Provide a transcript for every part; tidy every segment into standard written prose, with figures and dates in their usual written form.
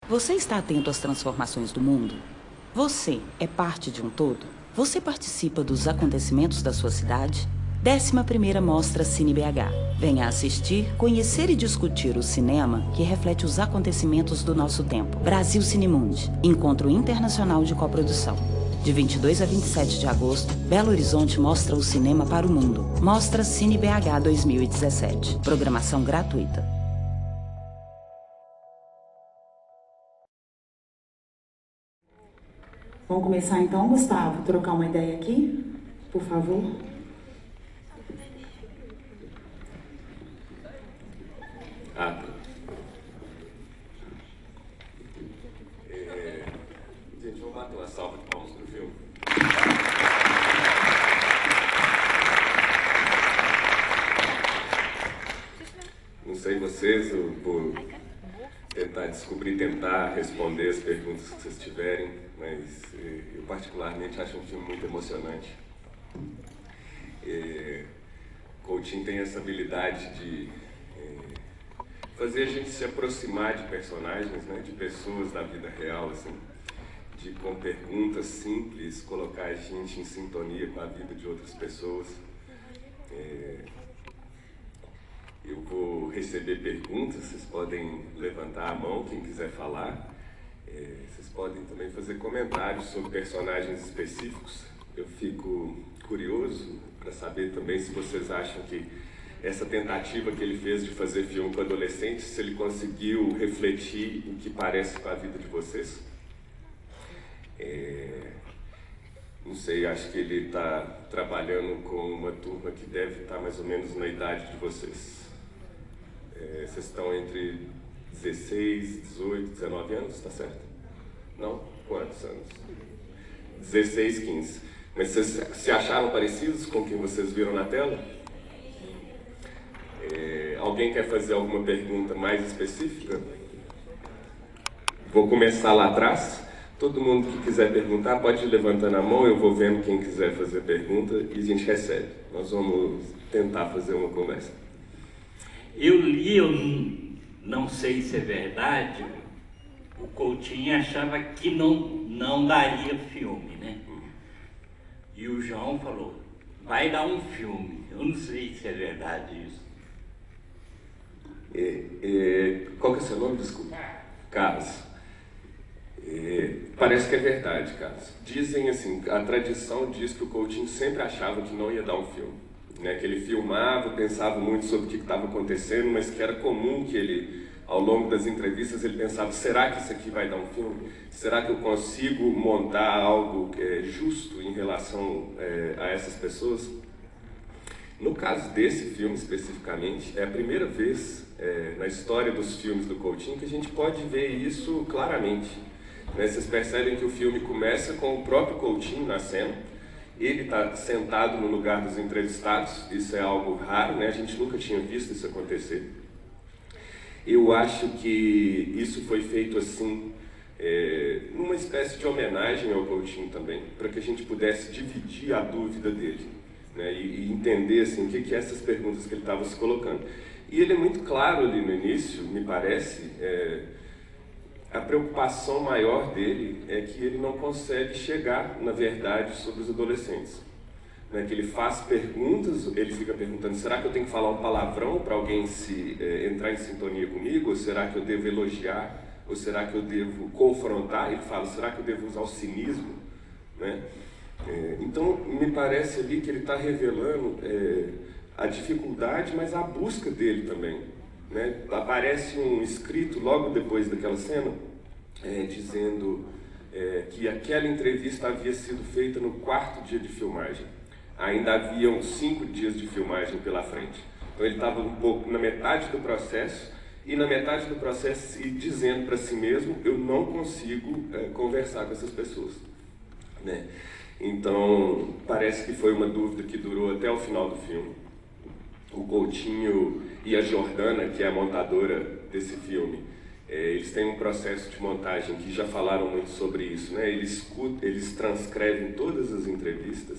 Você está atento às transformações do mundo? Você é parte de um todo? Você participa dos acontecimentos da sua cidade? 11ª Mostra Cine BH. Venha assistir, conhecer e discutir o cinema que reflete os acontecimentos do nosso tempo. Brasil Cinemundi, encontro internacional de coprodução. De 22 a 27 de agosto, Belo Horizonte mostra o cinema para o mundo. Mostra Cine BH 2017. Programação gratuita. Vamos começar então, Gustavo? Trocar uma ideia aqui, por favor. Gente, vamos bater uma salva de palmas pro filme. Não sei vocês, eu vou tentar responder as perguntas que vocês tiverem, mas eu particularmente acho um filme muito emocionante. Coutinho tem essa habilidade de fazer a gente se aproximar de personagens, né, de pessoas da vida real, assim, de com perguntas simples colocar a gente em sintonia com a vida de outras pessoas. Eu vou receber perguntas, vocês podem levantar a mão, quem quiser falar. Vocês podem também fazer comentários sobre personagens específicos. Eu fico curioso para saber também se vocês acham que essa tentativa que ele fez de fazer filme com adolescentes, se ele conseguiu refletir o que parece com a vida de vocês. Não sei, acho que ele está trabalhando com uma turma que deve estar mais ou menos na idade de vocês. Vocês estão entre 16, 18, 19 anos, tá certo? Não? Quantos anos? 16, 15. Mas vocês se acharam parecidos com quem vocês viram na tela? Alguém quer fazer alguma pergunta mais específica? Vou começar lá atrás. Todo mundo que quiser perguntar pode ir levantando a mão, eu vou vendo quem quiser fazer pergunta e a gente recebe. Nós vamos tentar fazer uma conversa. Eu li, eu não sei se é verdade, o Coutinho achava que não daria filme, né? E o João falou, vai dar um filme. Eu não sei se é verdade isso. Qual que é o seu nome, desculpa? Carlos. Parece que é verdade, Carlos. Dizem assim, a tradição diz que o Coutinho sempre achava que não ia dar um filme, né? Que ele filmava, pensava muito sobre o que estava acontecendo, mas que era comum que ele, ao longo das entrevistas, ele pensava, será que isso aqui vai dar um filme? Será que eu consigo montar algo justo em relação a essas pessoas? No caso desse filme especificamente, é a primeira vez na história dos filmes do Coutinho que a gente pode ver isso claramente. Vocês percebem que o filme começa com o próprio Coutinho na cena. Ele está sentado no lugar dos entrevistados, isso é algo raro, né? A gente nunca tinha visto isso acontecer. Eu acho que isso foi feito assim, numa espécie de homenagem ao Coutinho também, para que a gente pudesse dividir a dúvida dele, né? E entender assim, o que essas perguntas que ele estava se colocando. E ele é muito claro ali no início, me parece, a preocupação maior dele é que ele não consegue chegar na verdade sobre os adolescentes. Né? Que ele faz perguntas, ele fica perguntando, será que eu tenho que falar um palavrão para alguém entrar em sintonia comigo? Ou será que eu devo elogiar? Ou será que eu devo confrontar? Ele fala, será que eu devo usar o cinismo? Né? Então, me parece ali que ele está revelando a dificuldade, mas a busca dele também. Né? Aparece um escrito logo depois daquela cena, dizendo que aquela entrevista havia sido feita no 4º dia de filmagem. Ainda haviam 5 dias de filmagem pela frente. Então ele estava um pouco na metade do processo, e na metade do processo dizendo para si mesmo, eu não consigo conversar com essas pessoas. Né? Então, parece que foi uma dúvida que durou até o final do filme. O Coutinho e a Jordana, que é a montadora desse filme, eles têm um processo de montagem que já falaram muito sobre isso, né? Eles transcrevem todas as entrevistas.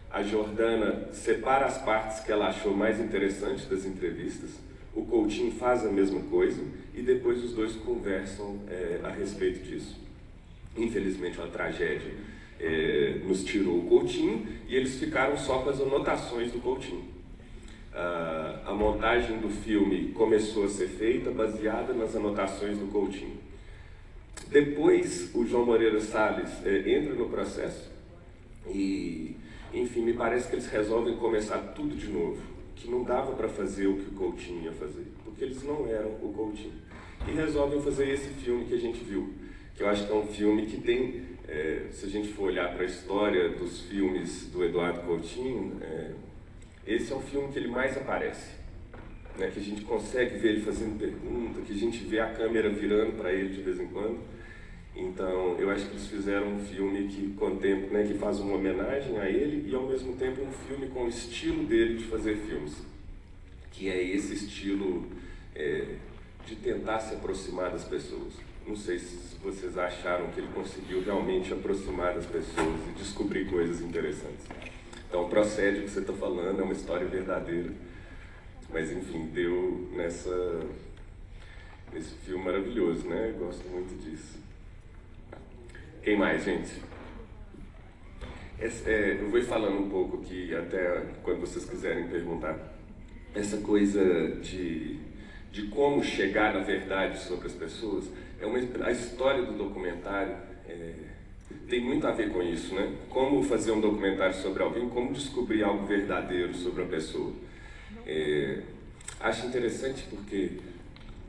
A Jordana separa as partes que ela achou mais interessantes das entrevistas. o Coutinho faz a mesma coisa e depois os dois conversam a respeito disso. Infelizmente, uma tragédia nos tirou o Coutinho e eles ficaram só com as anotações do Coutinho. A montagem do filme começou a ser feita baseada nas anotações do Coutinho. Depois, o João Moreira Salles entra no processo e, enfim, me parece que eles resolvem começar tudo de novo, que não dava para fazer o que o Coutinho ia fazer, porque eles não eram o Coutinho. E resolvem fazer esse filme que a gente viu, que eu acho que é um filme que tem, se a gente for olhar para a história dos filmes do Eduardo Coutinho, esse é o filme que ele mais aparece, né? Que a gente consegue ver ele fazendo pergunta, que a gente vê a câmera virando para ele de vez em quando. Então, eu acho que eles fizeram um filme que contempla, né, que faz uma homenagem a ele e, ao mesmo tempo, um filme com o estilo dele de fazer filmes, que é esse estilo de tentar se aproximar das pessoas. Não sei se vocês acharam que ele conseguiu realmente aproximar das pessoas e descobrir coisas interessantes. Então, procede o que você está falando, é uma história verdadeira, mas, enfim, deu nesse filme maravilhoso, né? Eu gosto muito disso. Quem mais, gente? Eu vou ir falando um pouco aqui, até quando vocês quiserem perguntar. Essa coisa de como chegar na verdade sobre as pessoas, a história do documentário tem muito a ver com isso, né? Como fazer um documentário sobre alguém, como descobrir algo verdadeiro sobre a pessoa. Acho interessante porque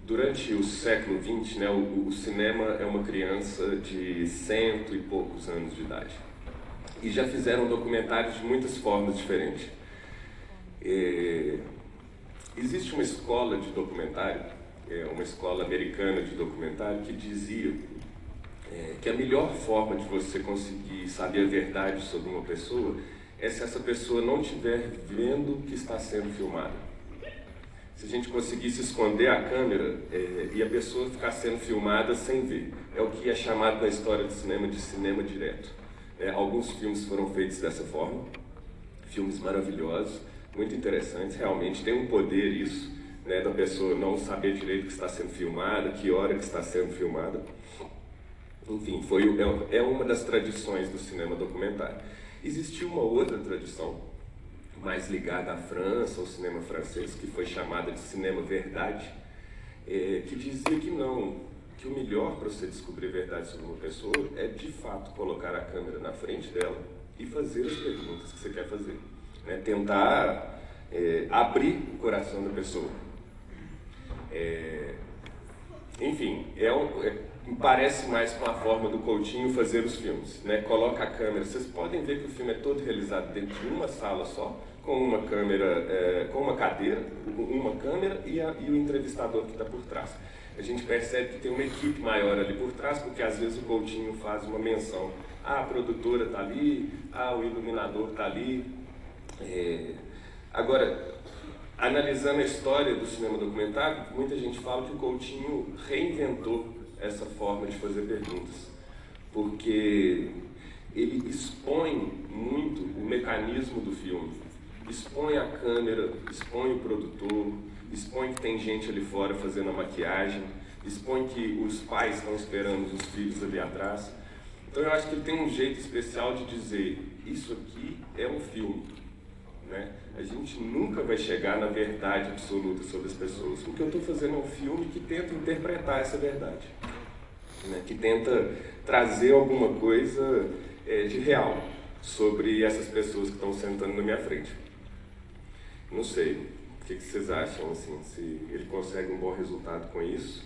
durante o século XX, né, o cinema é uma criança de 100 e poucos anos de idade. E já fizeram documentários de muitas formas diferentes. Existe uma escola de documentário, uma escola americana de documentário, que dizia que a melhor forma de você conseguir saber a verdade sobre uma pessoa é se essa pessoa não estiver vendo que está sendo filmada. Se a gente conseguisse esconder a câmera e a pessoa ficar sendo filmada sem ver. É o que é chamado na história do cinema de cinema direto. Alguns filmes foram feitos dessa forma, filmes maravilhosos, muito interessantes, realmente tem um poder isso, né, da pessoa não saber direito que está sendo filmada, que hora que está sendo filmada. Enfim, é uma das tradições do cinema documentário. Existiu uma outra tradição, mais ligada à França, ao cinema francês, que foi chamada de cinema verdade, que dizia que não, que o melhor para você descobrir a verdade sobre uma pessoa é, de fato, colocar a câmera na frente dela e fazer as perguntas que você quer fazer. Né? Tentar abrir o coração da pessoa. Enfim, parece mais com a forma do Coutinho fazer os filmes, né? Coloca a câmera, vocês podem ver que o filme é todo realizado dentro de uma sala só, com uma câmera, com uma cadeira, uma câmera e o entrevistador que está por trás. A gente percebe que tem uma equipe maior ali por trás, porque às vezes o Coutinho faz uma menção. A produtora está ali, o iluminador está ali. Agora, analisando a história do cinema documentário, muita gente fala que o Coutinho reinventou essa forma de fazer perguntas, porque ele expõe muito o mecanismo do filme, expõe a câmera, expõe o produtor, expõe que tem gente ali fora fazendo a maquiagem, expõe que os pais estão esperando os filhos ali atrás. Então eu acho que ele tem um jeito especial de dizer, isso aqui é um filme, né? A gente nunca vai chegar na verdade absoluta sobre as pessoas. O que eu estou fazendo é um filme que tenta interpretar essa verdade, né? Que tenta trazer alguma coisa de real sobre essas pessoas que estão sentando na minha frente. Não sei, o que vocês acham, assim, se ele consegue um bom resultado com isso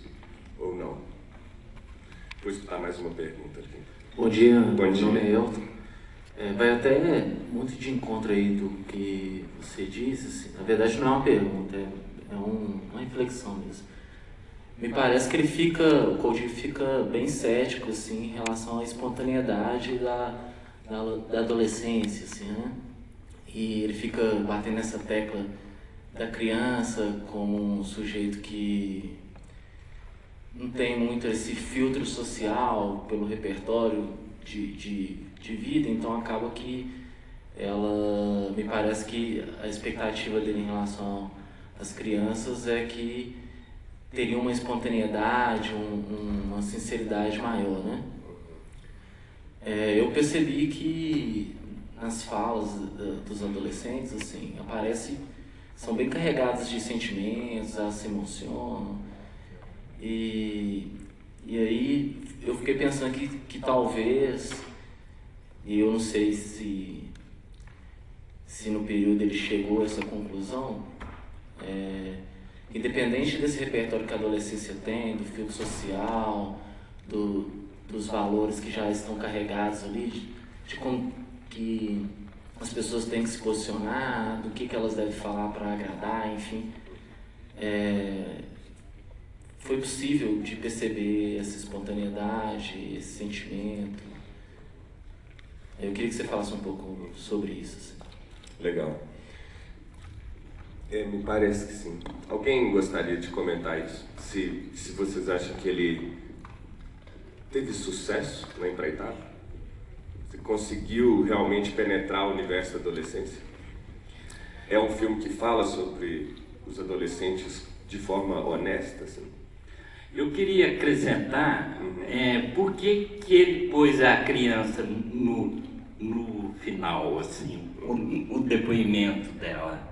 ou não? Vou escutar mais uma pergunta aqui. Bom dia, meu nome é Elton. Vai até muito de encontro aí do que você disse, assim. Na verdade não é uma pergunta, é uma reflexão mesmo. Me parece que o Coutinho fica bem cético, assim, em relação à espontaneidade da adolescência, assim, né? E ele fica batendo nessa tecla da criança como um sujeito que não tem muito esse filtro social pelo repertório de vida, então acaba que me parece que a expectativa dele em relação as crianças é que teriam uma espontaneidade, uma sinceridade maior, né? Eu percebi que nas falas dos adolescentes, assim, são bem carregadas de sentimentos, elas se emocionam. E aí eu fiquei pensando que talvez, e eu não sei se no período ele chegou a essa conclusão, independente desse repertório que a adolescência tem, do filtro social, dos valores que já estão carregados ali, de como que as pessoas têm que se posicionar, do que elas devem falar para agradar, enfim. Foi possível de perceber essa espontaneidade, esse sentimento. Eu queria que você falasse um pouco sobre isso. Assim. Legal. Me parece que sim. Alguém gostaria de comentar isso? Se vocês acham que ele teve sucesso na empreitada? Se conseguiu realmente penetrar o universo da adolescência? É um filme que fala sobre os adolescentes de forma honesta, assim? Eu queria acrescentar por que ele pôs a criança no final, assim, o depoimento dela.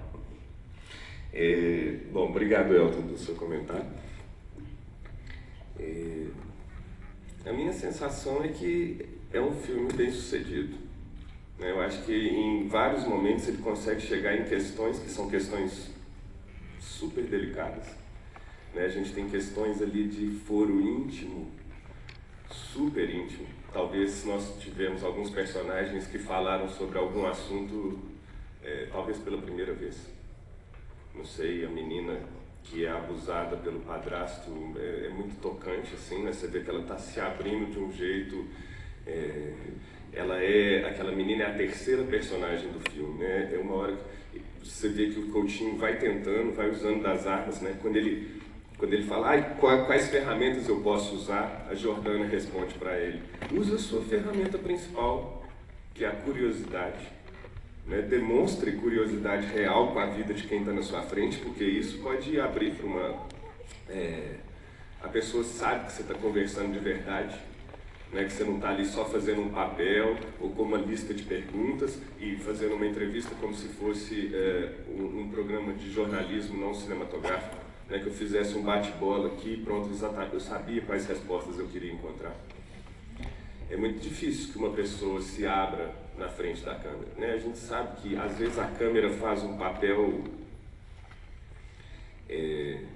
Bom, obrigado, Elton, pelo seu comentário. A minha sensação é que é um filme bem sucedido. Eu acho que em vários momentos ele consegue chegar em questões que são questões super delicadas. A gente tem questões ali de foro íntimo, super íntimo. Talvez nós tivemos alguns personagens que falaram sobre algum assunto, talvez pela primeira vez. Não sei, a menina que é abusada pelo padrasto é muito tocante, assim, né? Você vê que ela está se abrindo de um jeito. Aquela menina é a terceira personagem do filme, né? É uma hora que você vê que o Coutinho vai tentando, vai usando das armas, né? Quando ele fala, quais ferramentas eu posso usar, a Jordana responde para ele, usa a sua ferramenta principal, que é a curiosidade. Né? Demonstre curiosidade real com a vida de quem está na sua frente, porque isso pode abrir para uma... a pessoa sabe que você está conversando de verdade, né? Que você não está ali só fazendo um papel ou com uma lista de perguntas e fazendo uma entrevista como se fosse um programa de jornalismo não cinematográfico, né? Que eu fizesse um bate-bola aqui, pronto, eu sabia quais respostas eu queria encontrar. É muito difícil que uma pessoa se abra na frente da câmera, né? A gente sabe que às vezes a câmera faz um papel...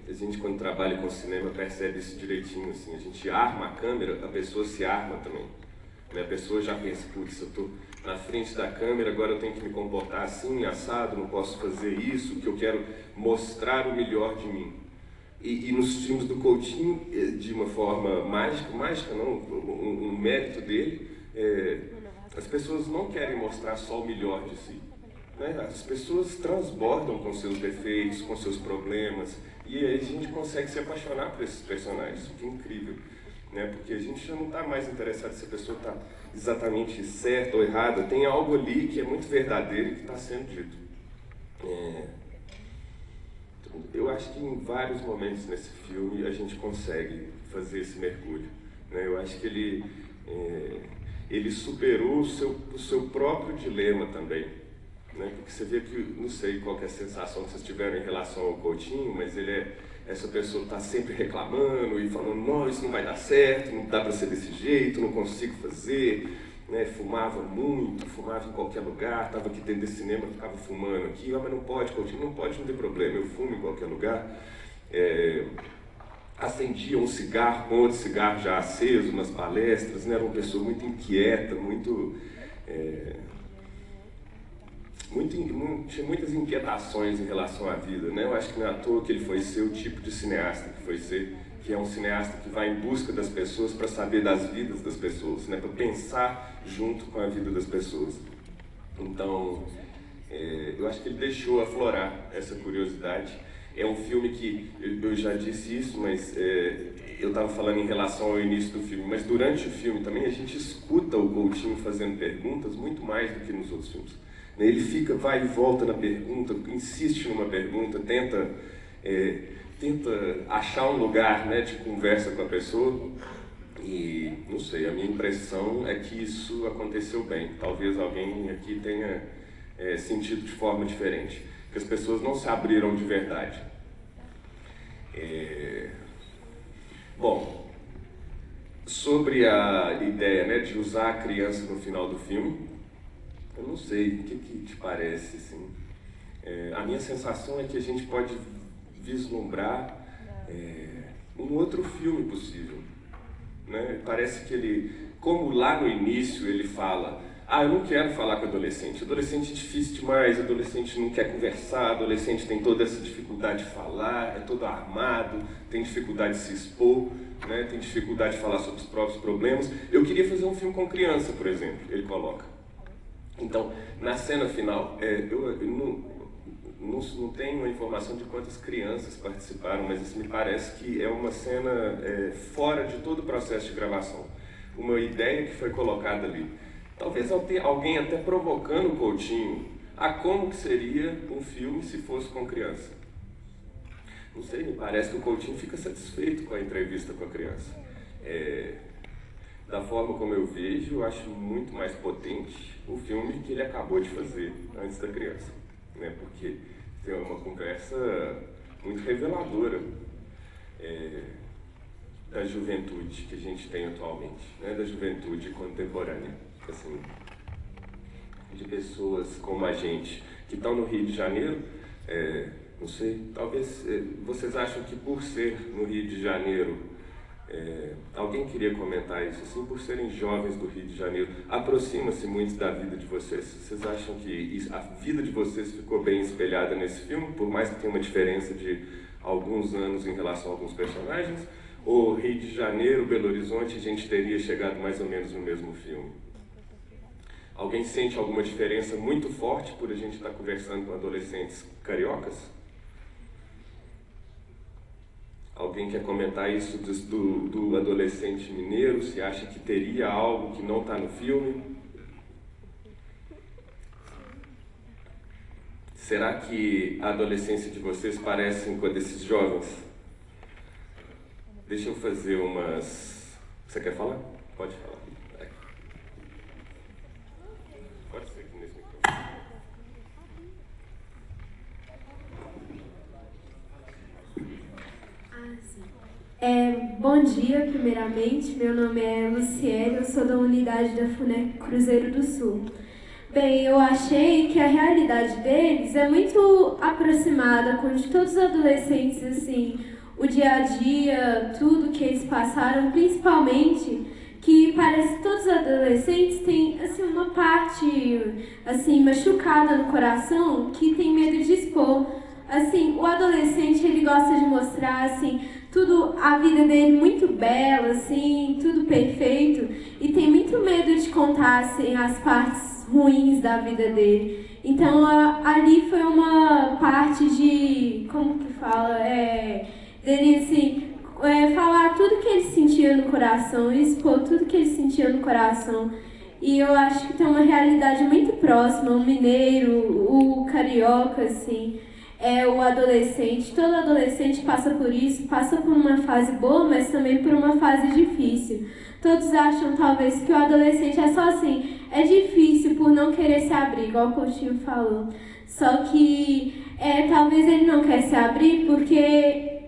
a gente quando trabalha com cinema percebe isso direitinho, assim, a gente arma a câmera, a pessoa se arma também, né? A pessoa já pensa, putz, eu estou na frente da câmera, agora eu tenho que me comportar assim, assado, não posso fazer isso, que eu quero mostrar o melhor de mim. E nos filmes do Coutinho, de uma forma mágica não, um mérito dele, as pessoas não querem mostrar só o melhor de si. Né? As pessoas transbordam com seus defeitos, com seus problemas, e aí a gente consegue se apaixonar por esses personagens, que é incrível. Né? Porque a gente já não está mais interessado se a pessoa está exatamente certa ou errada, tem algo ali que é muito verdadeiro e que está sendo dito. Eu acho que em vários momentos nesse filme a gente consegue fazer esse mergulho. Né? Eu acho que ele superou o seu próprio dilema também. Né? Porque você vê que, não sei qual que é a sensação que vocês tiveram em relação ao Coutinho, mas ele essa pessoa está sempre reclamando e falando, não, isso não vai dar certo, não dá para ser desse jeito, não consigo fazer. Né? Fumava muito, fumava em qualquer lugar, estava aqui dentro desse cinema, ficava fumando aqui, mas não pode, Coutinho, não pode, não tem problema, eu fumo em qualquer lugar. Acendia um cigarro com outro cigarro já aceso nas palestras, né? Era uma pessoa muito inquieta, tinha muitas inquietações em relação à vida, né? Eu acho que não é à toa que ele foi ser o tipo de cineasta que é um cineasta que vai em busca das pessoas para saber das vidas das pessoas, né? Para pensar junto com a vida das pessoas. Então, eu acho que ele deixou aflorar essa curiosidade. É um filme que, eu já disse isso, mas eu estava falando em relação ao início do filme, mas durante o filme também a gente escuta o Coutinho fazendo perguntas muito mais do que nos outros filmes. Ele vai e volta na pergunta, insiste numa pergunta, tenta tenta achar um lugar, né, de conversa com a pessoa. E, não sei, a minha impressão é que isso aconteceu bem. Talvez alguém aqui tenha sentido de forma diferente. Que as pessoas não se abriram de verdade. Bom, sobre a ideia, né, de usar a criança no final do filme, eu não sei, o que te parece, assim? A minha sensação é que a gente pode vislumbrar um outro filme possível. Né? Parece que ele, como lá no início ele fala, eu não quero falar com adolescente é difícil demais, adolescente não quer conversar, adolescente tem toda essa dificuldade de falar, é todo armado, tem dificuldade de se expor, né? Tem dificuldade de falar sobre os próprios problemas. Eu queria fazer um filme com criança, por exemplo, ele coloca. Então, na cena final, eu não tenho a informação de quantas crianças participaram, mas isso me parece que é uma cena fora de todo o processo de gravação. Uma ideia que foi colocada ali. Talvez alguém até provocando o Coutinho a como que seria um filme se fosse com criança. Não sei, me parece que o Coutinho fica satisfeito com a entrevista com a criança. Da forma como eu vejo, eu acho muito mais potente o filme que ele acabou de fazer antes da criança, né? Porque tem uma conversa muito reveladora da juventude que a gente tem atualmente, né? Da juventude contemporânea, assim, de pessoas como a gente que estão no Rio de Janeiro. Não sei, talvez vocês acham que por ser no Rio de Janeiro, alguém queria comentar isso, assim, por serem jovens do Rio de Janeiro, aproxima-se muito da vida de vocês. Vocês acham que a vida de vocês ficou bem espelhada nesse filme, por mais que tenha uma diferença de alguns anos em relação a alguns personagens? Ou Rio de Janeiro, Belo Horizonte, a gente teria chegado mais ou menos no mesmo filme? Alguém sente alguma diferença muito forte por a gente estar conversando com adolescentes cariocas? Alguém quer comentar isso do adolescente mineiro? Se acha que teria algo que não está no filme? Será que a adolescência de vocês parece com a desses jovens? Deixa eu fazer umas... Você quer falar? Pode falar. Pode ser aqui nesse microfone. Bom dia, primeiramente. Meu nome é Luciele, eu sou da unidade da FUNEC Cruzeiro do Sul. Bem, eu achei que a realidade deles é muito aproximada com de todos os adolescentes, assim, o dia a dia, tudo que eles passaram, principalmente que parece que todos os adolescentes têm, assim, uma parte, assim, machucada no coração que tem medo de expor. Assim, o adolescente, ele gosta de mostrar, assim, tudo, a vida dele muito bela, assim, tudo perfeito, e tem muito medo de contar, assim, as partes ruins da vida dele. Então, ali foi uma parte de, como que fala, dele, assim, falar tudo que ele sentia no coração, expor tudo que ele sentia no coração. E eu acho que tem uma realidade muito próxima, o mineiro, o carioca, assim, o adolescente. Todo adolescente passa por isso, passa por uma fase boa, mas também por uma fase difícil. Todos acham, talvez, que o adolescente é só assim, é difícil por não querer se abrir, igual o Coutinho falou. Só que, talvez ele não quer se abrir porque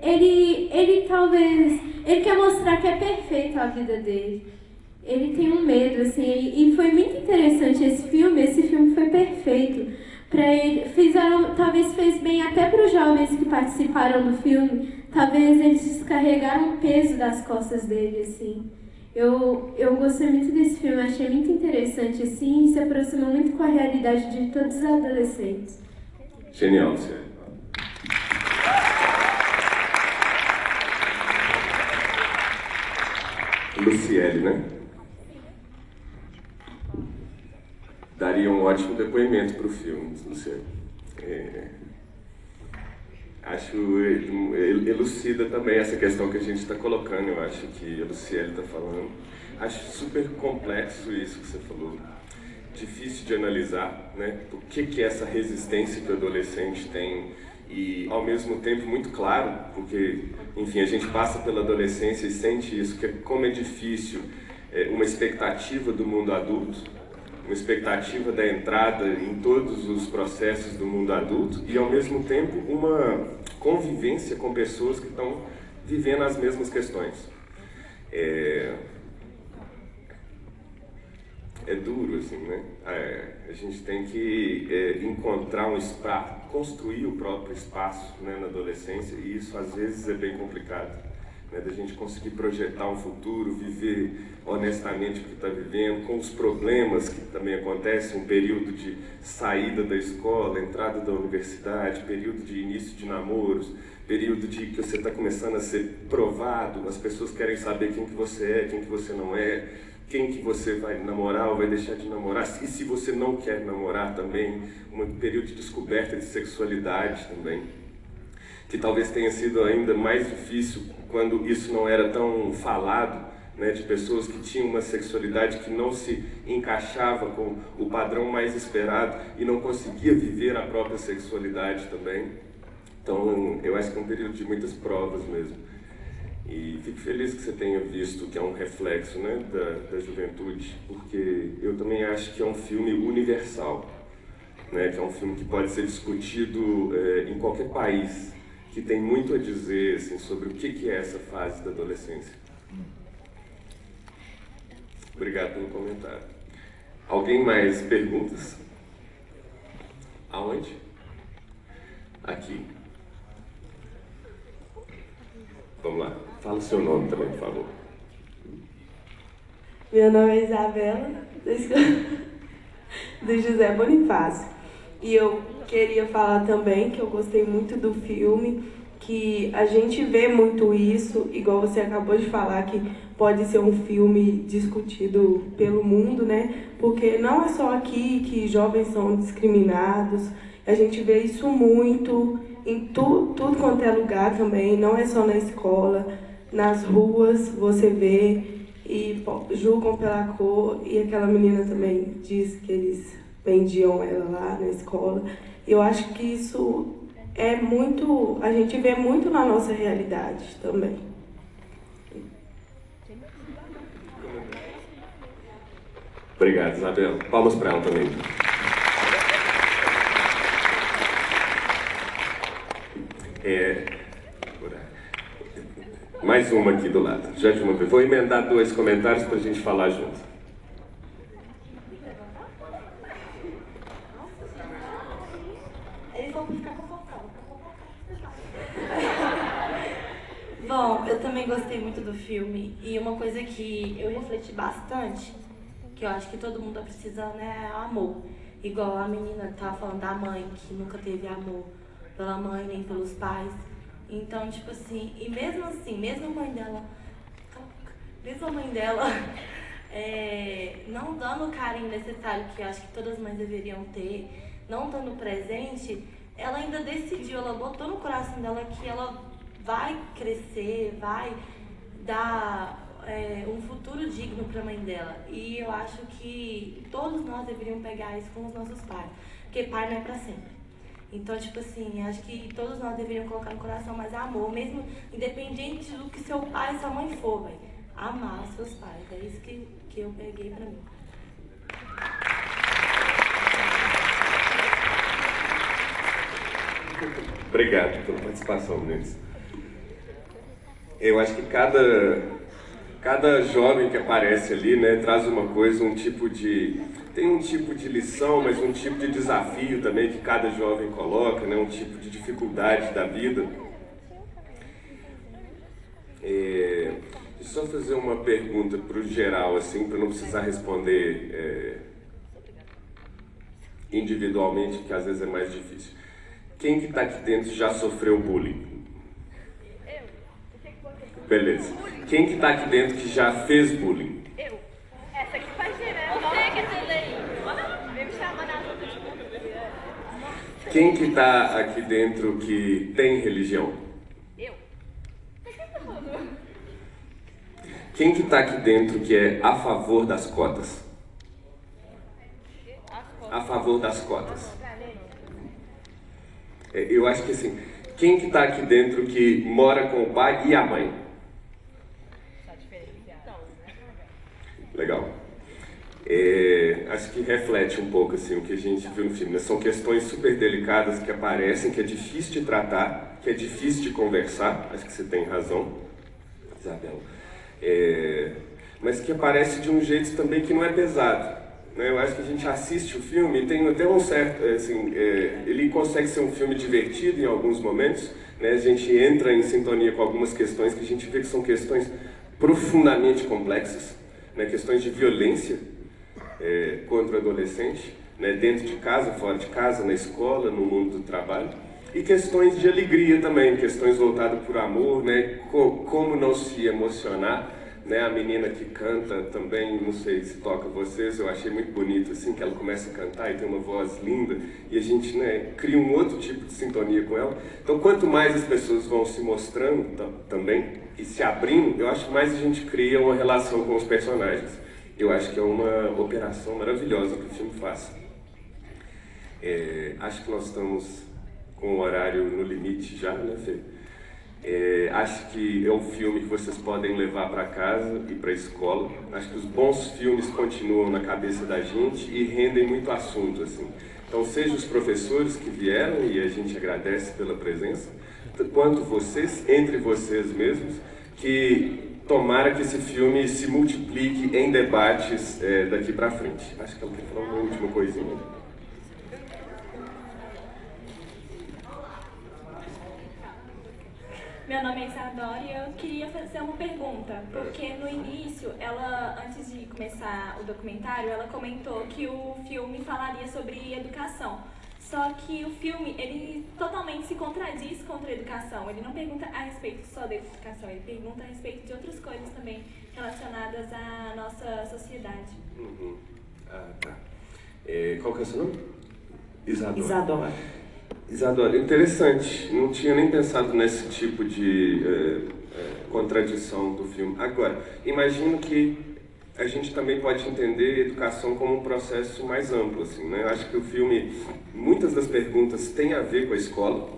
ele talvez, ele quer mostrar que é perfeito a vida dele. Ele tem um medo, assim, e foi muito interessante esse filme foi perfeito. Pra ele, talvez fez bem até para os jovens que participaram do filme, talvez eles descarregaram o peso das costas dele, assim. Eu gostei muito desse filme, achei muito interessante, assim, e se aproxima muito com a realidade de todos os adolescentes. Genial, Luciane. Luciele, né? Daria um ótimo depoimento para o filme, Luciane. Acho elucida também essa questão que a gente está colocando, eu acho que a Luciele está falando. Acho super complexo isso que você falou. Difícil de analisar, né? O que é essa resistência que o adolescente tem e ao mesmo tempo muito claro, porque, enfim, a gente passa pela adolescência e sente isso, que como é difícil uma expectativa do mundo adulto, uma expectativa da entrada em todos os processos do mundo adulto e, ao mesmo tempo, uma convivência com pessoas que estão vivendo as mesmas questões. É duro, assim, né? A gente tem que encontrar um espaço, construir o próprio espaço, né, na adolescência, e isso às vezes é bem complicado, né, da gente conseguir projetar um futuro, viver honestamente o que está vivendo, com os problemas que também acontecem, um período de saída da escola, entrada da universidade, período de início de namoros, período de que você está começando a ser provado, as pessoas querem saber quem que você é, quem que você não é, quem que você vai namorar ou vai deixar de namorar, e se você não quer namorar também, um período de descoberta de sexualidade também, que talvez tenha sido ainda mais difícil quando isso não era tão falado, né, de pessoas que tinham uma sexualidade que não se encaixava com o padrão mais esperado e não conseguia viver a própria sexualidade também. Então, eu acho que é um período de muitas provas mesmo. E fico feliz que você tenha visto que é um reflexo, né, da juventude, porque eu também acho que é um filme universal, né, que é um filme que pode ser discutido em qualquer país, que tem muito a dizer assim, sobre o que é essa fase da adolescência. Obrigado pelo comentário. Alguém mais perguntas? Aonde? Aqui. Vamos lá. Fala o seu nome também, por favor. Meu nome é Isabela, do José Bonifácio. E eu queria falar também que eu gostei muito do filme, que a gente vê muito isso, igual você acabou de falar, que pode ser um filme discutido pelo mundo, né? Porque não é só aqui que jovens são discriminados, a gente vê isso muito em tudo quanto é lugar também, não é só na escola, nas ruas você vê e julgam pela cor, e aquela menina também diz que eles vendiam ela lá na escola. Eu acho que isso é muito, a gente vê muito na nossa realidade também. Obrigado, Isabela. Palmas para ela também. Mais uma aqui do lado. Já de uma vez. Vou emendar 2 comentários para a gente falar junto. Bom, eu também gostei muito do filme, e uma coisa que eu refleti bastante, que eu acho que todo mundo precisa, né, é amor. Igual a menina que tava falando da mãe, que nunca teve amor pela mãe nem pelos pais. Então, tipo assim, e mesmo assim, mesmo a mãe dela não dando o carinho necessário que eu acho que todas as mães deveriam ter, não dando presente, ela ainda decidiu, ela botou no coração dela que ela vai crescer, vai dar um futuro digno para a mãe dela. E eu acho que todos nós deveríamos pegar isso com os nossos pais, porque pai não é para sempre. Então, tipo assim, acho que todos nós deveríamos colocar no coração mais amor, mesmo independente do que seu pai e sua mãe for, velho. Amar seus pais. É isso que eu peguei pra mim. Obrigado pela participação, meninos. Eu acho que cada jovem que aparece ali, né, traz uma coisa, tem um tipo de lição, mas um tipo de desafio também que cada jovem coloca, né, um tipo de dificuldade da vida. Deixa eu só fazer uma pergunta para o geral, assim, para não precisar responder individualmente, que às vezes é mais difícil. Quem que está aqui dentro já sofreu bullying? Beleza. Quem que está aqui dentro que já fez bullying? Eu. Essa aqui faz direto. Você que é lei. Vem me chamar nas outras contas. Quem que está aqui dentro que tem religião? Eu. Quem que está aqui dentro que é a favor das cotas? A favor das cotas. Eu acho que assim, quem que está aqui dentro que mora com o pai e a mãe? Legal. Acho que reflete um pouco assim, o que a gente viu no filme, né? São questões super delicadas que aparecem, que é difícil de tratar, que é difícil de conversar. Acho que você tem razão, Isabel. Mas que aparece de um jeito também que não é pesado, né? Eu acho que a gente assiste o filme e tem até um certo... Assim, ele consegue ser um filme divertido em alguns momentos, né? A gente entra em sintonia com algumas questões que a gente vê que são questões profundamente complexas, né? Questões de violência contra o adolescente, né? Dentro de casa, fora de casa, na escola, no mundo do trabalho. E questões de alegria também, questões voltadas por amor, né? Como não se emocionar, né? A menina que canta também, não sei se toca vocês, eu achei muito bonito assim, que ela começa a cantar e tem uma voz linda, e a gente, né, cria um outro tipo de sintonia com ela. Então, quanto mais as pessoas vão se mostrando também e se abrindo, eu acho que mais a gente cria uma relação com os personagens. Eu acho que é uma operação maravilhosa que o filme faz. Acho que nós estamos com o horário no limite já, né, Fê? Acho que é um filme que vocês podem levar para casa e para a escola. Acho que os bons filmes continuam na cabeça da gente e rendem muito assunto, assim. Então, seja os professores que vieram, e a gente agradece pela presença, quanto vocês, entre vocês mesmos, que tomara que esse filme se multiplique em debates daqui para frente. Acho que ela quer falar uma última coisinha. Meu nome é Isadora e eu queria fazer uma pergunta, porque no início, antes de começar o documentário, ela comentou que o filme falaria sobre educação. Só que o filme, ele totalmente se contradiz contra a educação. Ele não pergunta a respeito só da educação, ele pergunta a respeito de outras coisas também relacionadas à nossa sociedade. Ah, tá. Qual que é o seu nome? Isadora. Isadora, interessante. Não tinha nem pensado nesse tipo de contradição do filme. Agora, imagino que a gente também pode entender a educação como um processo mais amplo, assim, né? Eu acho que o filme, muitas das perguntas têm a ver com a escola,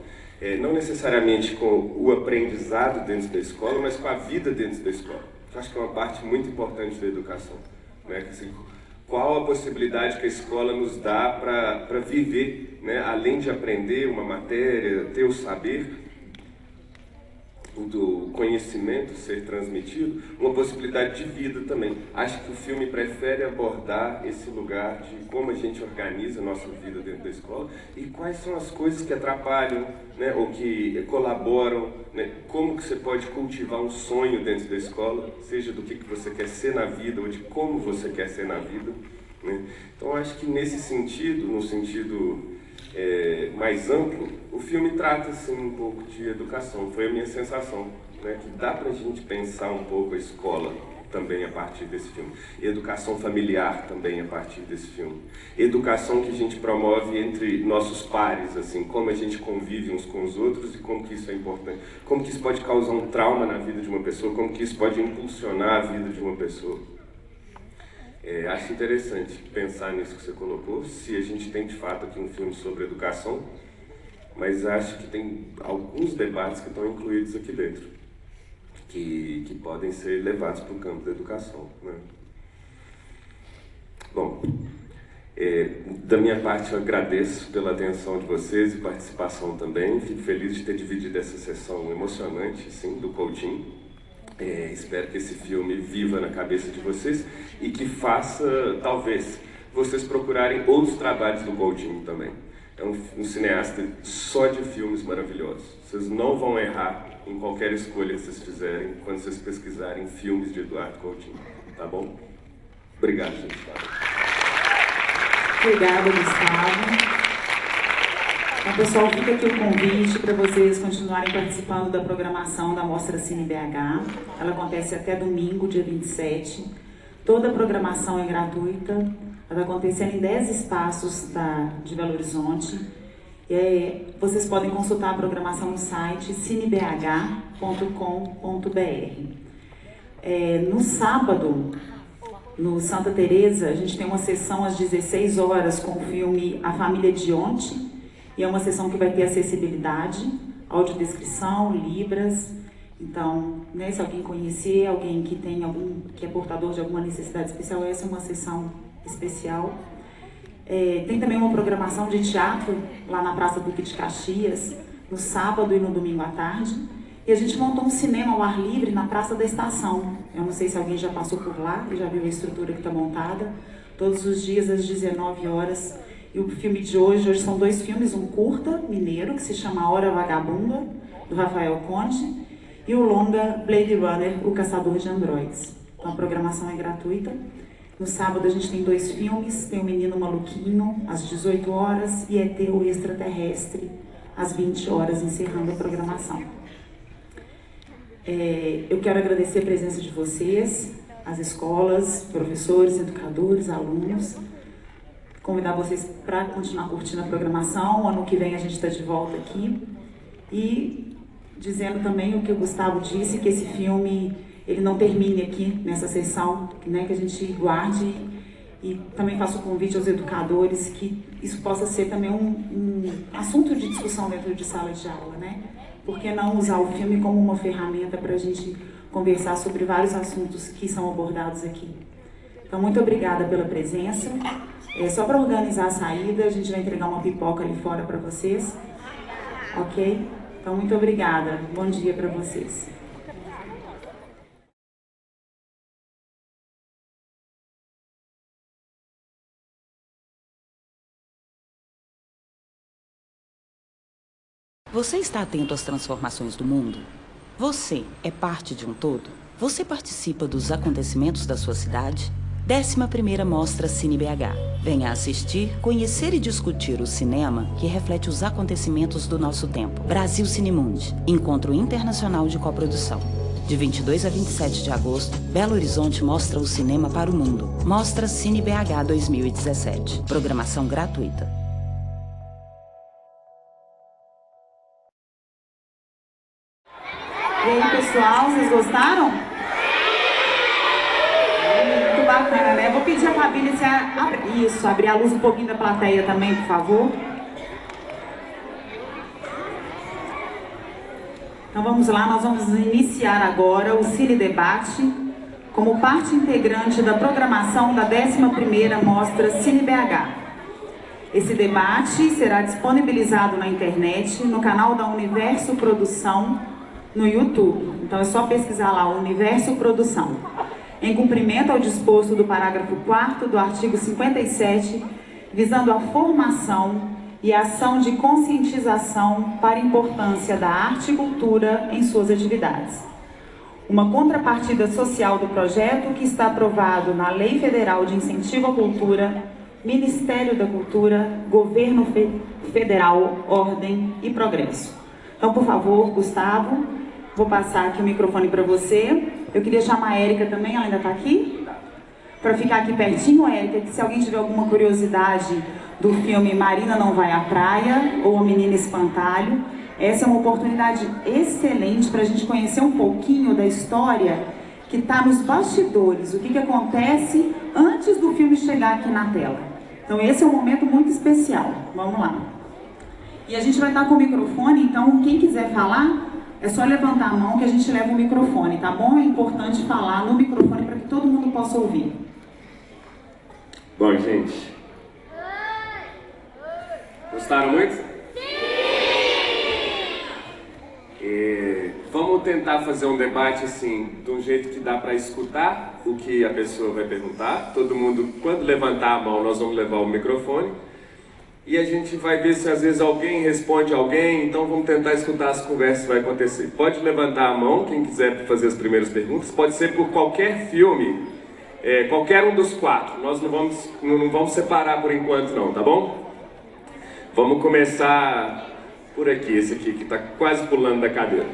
não necessariamente com o aprendizado dentro da escola, mas com a vida dentro da escola. Eu acho que é uma parte muito importante da educação, né? Assim, qual a possibilidade que a escola nos dá para viver, né? Além de aprender uma matéria, ter o saber, do conhecimento ser transmitido, uma possibilidade de vida também. Acho que o filme prefere abordar esse lugar de como a gente organiza a nossa vida dentro da escola e quais são as coisas que atrapalham, né, ou que colaboram, né, como que você pode cultivar um sonho dentro da escola, seja do que você quer ser na vida ou de como você quer ser na vida, né? Então acho que nesse sentido, no sentido mais amplo, o filme trata assim, um pouco de educação. Foi a minha sensação, né, que dá pra gente pensar um pouco a escola também a partir desse filme. Educação familiar também a partir desse filme. Educação que a gente promove entre nossos pares, assim, como a gente convive uns com os outros e como que isso é importante. Como que isso pode causar um trauma na vida de uma pessoa, como que isso pode impulsionar a vida de uma pessoa. Acho interessante pensar nisso que você colocou, se a gente tem de fato aqui um filme sobre educação, mas acho que tem alguns debates que estão incluídos aqui dentro, que podem ser levados para o campo da educação, né? Bom, da minha parte eu agradeço pela atenção de vocês e participação também, fico feliz de ter dividido essa sessão emocionante, assim, do Coutinho. Espero que esse filme viva na cabeça de vocês e que faça, talvez, vocês procurarem outros trabalhos do Coutinho também. É um cineasta só de filmes maravilhosos. Vocês não vão errar em qualquer escolha que vocês fizerem quando vocês pesquisarem filmes de Eduardo Coutinho, tá bom? Obrigado, gente. Obrigada, Gustavo. Então, pessoal, fica aqui o convite para vocês continuarem participando da programação da Mostra Cine BH. Ela acontece até domingo, dia 27. Toda a programação é gratuita. Ela vai acontecer em 10 espaços de Belo Horizonte. Vocês podem consultar a programação no site cinebh.com.br. No sábado, no Santa Teresa, a gente tem uma sessão às 16 horas com o filme A Família de Ontem. E é uma sessão que vai ter acessibilidade, audiodescrição, libras. Então, né, se alguém conhecer, alguém que tem que é portador de alguma necessidade especial, essa é uma sessão especial. Tem também uma programação de teatro lá na Praça Duque de Caxias, no sábado e no domingo à tarde. E a gente montou um cinema ao ar livre na Praça da Estação. Eu não sei se alguém já passou por lá e já viu a estrutura que está montada. Todos os dias às 19 horas. E o filme de hoje são 2 filmes, um curta mineiro, que se chama A Hora Vagabunda, do Rafael Conde, e o longa Blade Runner, O Caçador de Androides. Então a programação é gratuita. No sábado a gente tem 2 filmes, tem O Menino Maluquinho, às 18 horas, e ET, o Extraterrestre, às 20 horas, encerrando a programação. Eu quero agradecer a presença de vocês, as escolas, professores, educadores, alunos. Convidar vocês para continuar curtindo a programação. Ano que vem a gente está de volta aqui. E dizendo também o que o Gustavo disse, que esse filme ele não termine aqui nessa sessão, né, que a gente guarde. E também faço o convite aos educadores que isso possa ser também um assunto de discussão dentro de sala de aula, né? Por que não usar o filme como uma ferramenta para a gente conversar sobre vários assuntos que são abordados aqui? Então, muito obrigada pela presença. Só para organizar a saída, a gente vai entregar uma pipoca ali fora para vocês. Ok? Então, muito obrigada. Bom dia para vocês. Você está atento às transformações do mundo? Você é parte de um todo? Você participa dos acontecimentos da sua cidade? 11ª Mostra Cine BH. Venha assistir, conhecer e discutir o cinema que reflete os acontecimentos do nosso tempo. Brasil Cinemundi, encontro internacional de coprodução. De 22 a 27 de agosto, Belo Horizonte mostra o cinema para o mundo. Mostra Cine BH 2017. Programação gratuita. E aí, pessoal, vocês gostaram? Muito bacana, né? Vou pedir a Fabília se abrir a luz um pouquinho da plateia também, por favor. Então vamos lá, nós vamos iniciar agora o Cine Debate como parte integrante da programação da 11ª Mostra Cine BH. Esse debate será disponibilizado na internet, no canal da Universo Produção, no YouTube. Então é só pesquisar lá, Universo Produção. Em cumprimento ao disposto do parágrafo 4º do artigo 57, visando a formação e a ação de conscientização para a importância da arte e cultura em suas atividades. Uma contrapartida social do projeto que está aprovado na Lei Federal de Incentivo à Cultura, Ministério da Cultura, Governo Federal, Ordem e Progresso. Então, por favor, Gustavo, vou passar aqui o microfone para você. Eu queria chamar a Érica também, ela ainda está aqui? Para ficar aqui pertinho, Érica, que se alguém tiver alguma curiosidade do filme Marina Não Vai à Praia ou A Menina Espantalho, essa é uma oportunidade excelente para a gente conhecer um pouquinho da história que está nos bastidores, o que acontece antes do filme chegar aqui na tela. Então esse é um momento muito especial. Vamos lá. E a gente vai estar com o microfone, então quem quiser falar, é só levantar a mão que a gente leva o microfone, tá bom? É importante falar no microfone para que todo mundo possa ouvir. Bom, gente. Gostaram muito? Sim! Vamos tentar fazer um debate assim, de um jeito que dá para escutar o que a pessoa vai perguntar. Todo mundo, quando levantar a mão, nós vamos levar o microfone. E a gente vai ver se às vezes alguém responde alguém, então vamos tentar escutar as conversas que vai acontecer. Pode levantar a mão, quem quiser fazer as primeiras perguntas, pode ser por qualquer filme, qualquer um dos 4. Nós não vamos separar por enquanto não, tá bom? Vamos começar por aqui, esse aqui que está quase pulando da cadeira.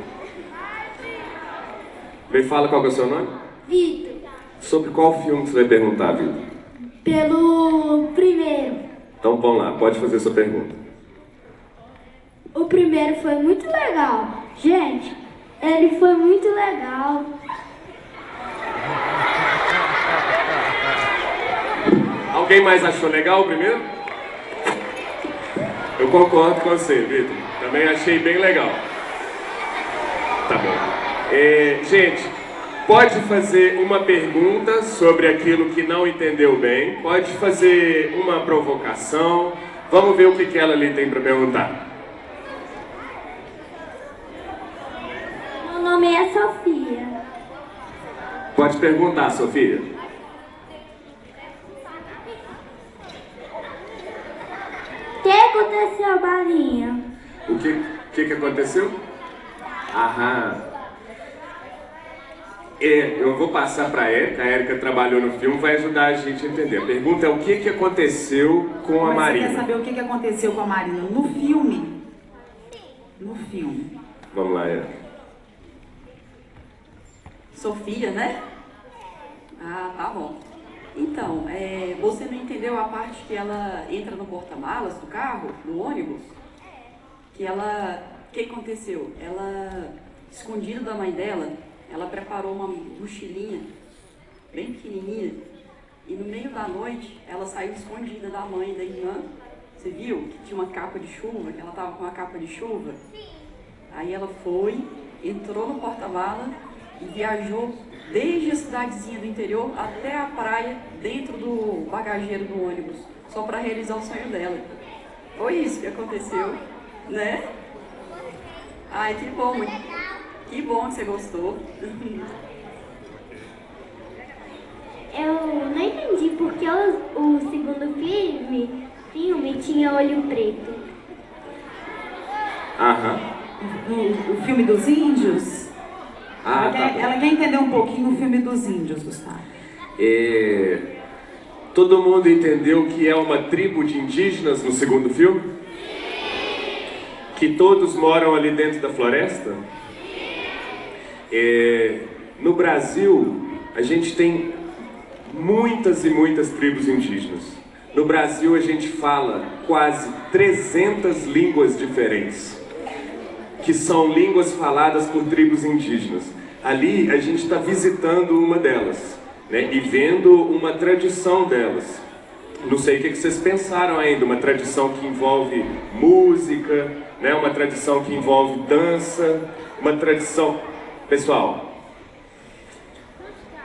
Me fala qual que é o seu nome? Vitor. Sobre qual filme que você vai perguntar, Vitor? Pelo primeiro. Então vamos lá, pode fazer sua pergunta. O primeiro foi muito legal. Gente, ele foi muito legal. Alguém mais achou legal o primeiro? Eu concordo com você, Vitor. Também achei bem legal. Tá bom. Gente, pode fazer uma pergunta sobre aquilo que não entendeu bem. Pode fazer uma provocação. Vamos ver o que ela ali tem para perguntar. Meu nome é Sofia. Pode perguntar, Sofia. O que aconteceu, Marinha? O que aconteceu? Aham. Eu vou passar para a Érica trabalhou no filme, vai ajudar a gente a entender. A pergunta é o que aconteceu com a Marina. Você quer saber o que aconteceu com a Marina no filme? No filme. Vamos lá, Érica. Sofia, né? Ah, tá bom. Então, você não entendeu a parte que ela entra no porta-malas do carro, no ônibus? O que aconteceu? Ela, escondida da mãe dela, ela preparou uma mochilinha bem pequenininha e no meio da noite ela saiu escondida da mãe e da irmã. Você viu que tinha uma capa de chuva, que ela estava com uma capa de chuva? Aí ela foi, entrou no porta-malas e viajou desde a cidadezinha do interior até a praia, dentro do bagageiro do ônibus, só para realizar o sonho dela. Foi isso que aconteceu, né? Ai, que bom, que bom que você gostou. Eu não entendi porque o segundo filme tinha olho preto. Aham. O filme dos índios? Ah, ela quer entender um pouquinho o filme dos índios, Gustavo. Todo mundo entendeu que é uma tribo de indígenas no segundo filme? Que todos moram ali dentro da floresta? No Brasil, a gente tem muitas e muitas tribos indígenas. No Brasil, a gente fala quase 300 línguas diferentes, que são línguas faladas por tribos indígenas. Ali, a gente está visitando uma delas, né, e vendo uma tradição delas. Não sei o que vocês pensaram ainda, uma tradição que envolve música, né, uma tradição que envolve dança, uma tradição... Pessoal,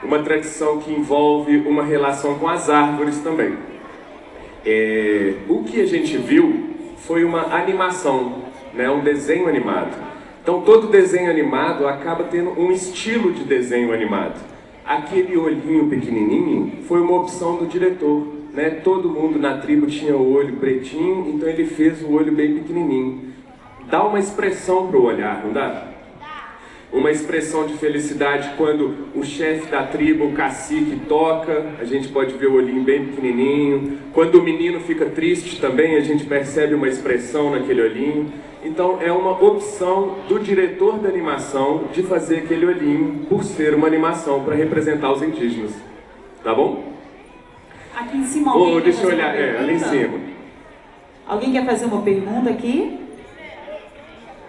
uma tradição que envolve uma relação com as árvores também. O que a gente viu foi uma animação, né, um desenho animado. Então todo desenho animado acaba tendo um estilo de desenho animado. Aquele olhinho pequenininho foi uma opção do diretor, né? Todo mundo na tribo tinha o olho pretinho, então ele fez o olho bem pequenininho. Dá uma expressão para o olhar, não dá? Uma expressão de felicidade quando o chefe da tribo, o cacique, toca, a gente pode ver o olhinho bem pequenininho. Quando o menino fica triste também, a gente percebe uma expressão naquele olhinho. Então é uma opção do diretor da animação de fazer aquele olhinho por ser uma animação para representar os indígenas. Tá bom? Aqui em cima alguém deixa eu olhar, ali em cima. Alguém quer fazer uma pergunta aqui?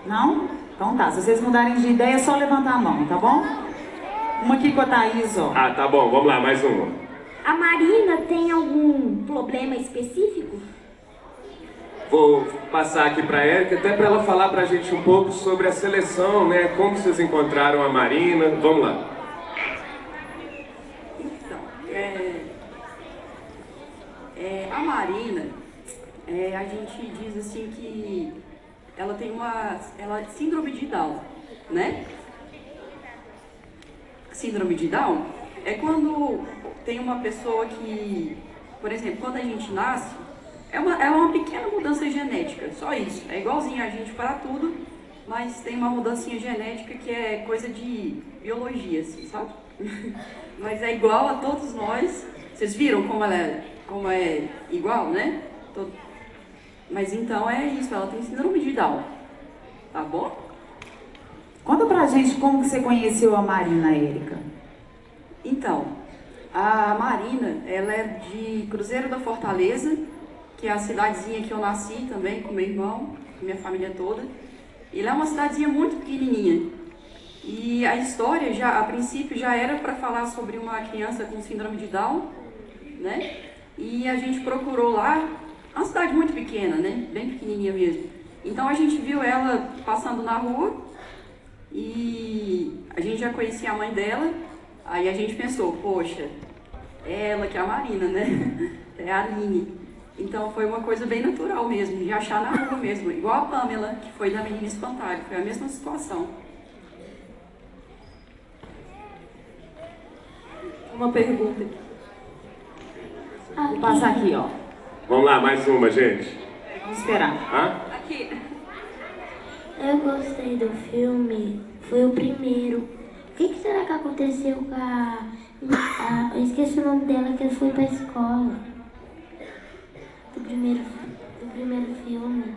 Não? Então tá, se vocês mudarem de ideia é só levantar a mão, tá bom? Uma aqui com a Thaís, ó. Ah, tá bom, vamos lá, mais uma. A Marina tem algum problema específico? Vou passar aqui para a Érica, até para ela falar para a gente um pouco sobre a seleção, né? Como vocês encontraram a Marina. Vamos lá. Então, a Marina, a gente diz assim que ela tem síndrome de Down, né? Síndrome de Down é quando tem uma pessoa que, por exemplo, quando a gente nasce, é uma pequena mudança genética, só isso. É igualzinho a gente para tudo, mas tem uma mudancinha genética que é coisa de biologia, assim, sabe? Mas é igual a todos nós. Vocês viram como é igual, né? Mas então é isso, ela tem síndrome de Down, tá bom? Conta pra gente como que você conheceu a Marina, Érica. Então, a Marina, ela é de Cruzeiro da Fortaleza, que é a cidadezinha que eu nasci também, com meu irmão, com minha família toda. E ela é uma cidadezinha muito pequenininha. E a história, a princípio, já era para falar sobre uma criança com síndrome de Down, né? E a gente procurou lá uma cidade muito pequena, né? Bem pequenininha mesmo. Então a gente viu ela passando na rua e a gente já conhecia a mãe dela. Aí a gente pensou, poxa, é ela que é a Marina, né? É a Aline. Então foi uma coisa bem natural mesmo, de achar na rua mesmo. Igual a Pamela, que foi da Menina Espantalho. Foi a mesma situação. Uma pergunta aqui. Vou passar aqui, ó. Vamos lá, mais uma, gente. Vamos esperar. Hã? Aqui. Eu gostei do filme, foi o primeiro. O que será que aconteceu com eu esqueci o nome dela, que foi pra escola. Do primeiro filme.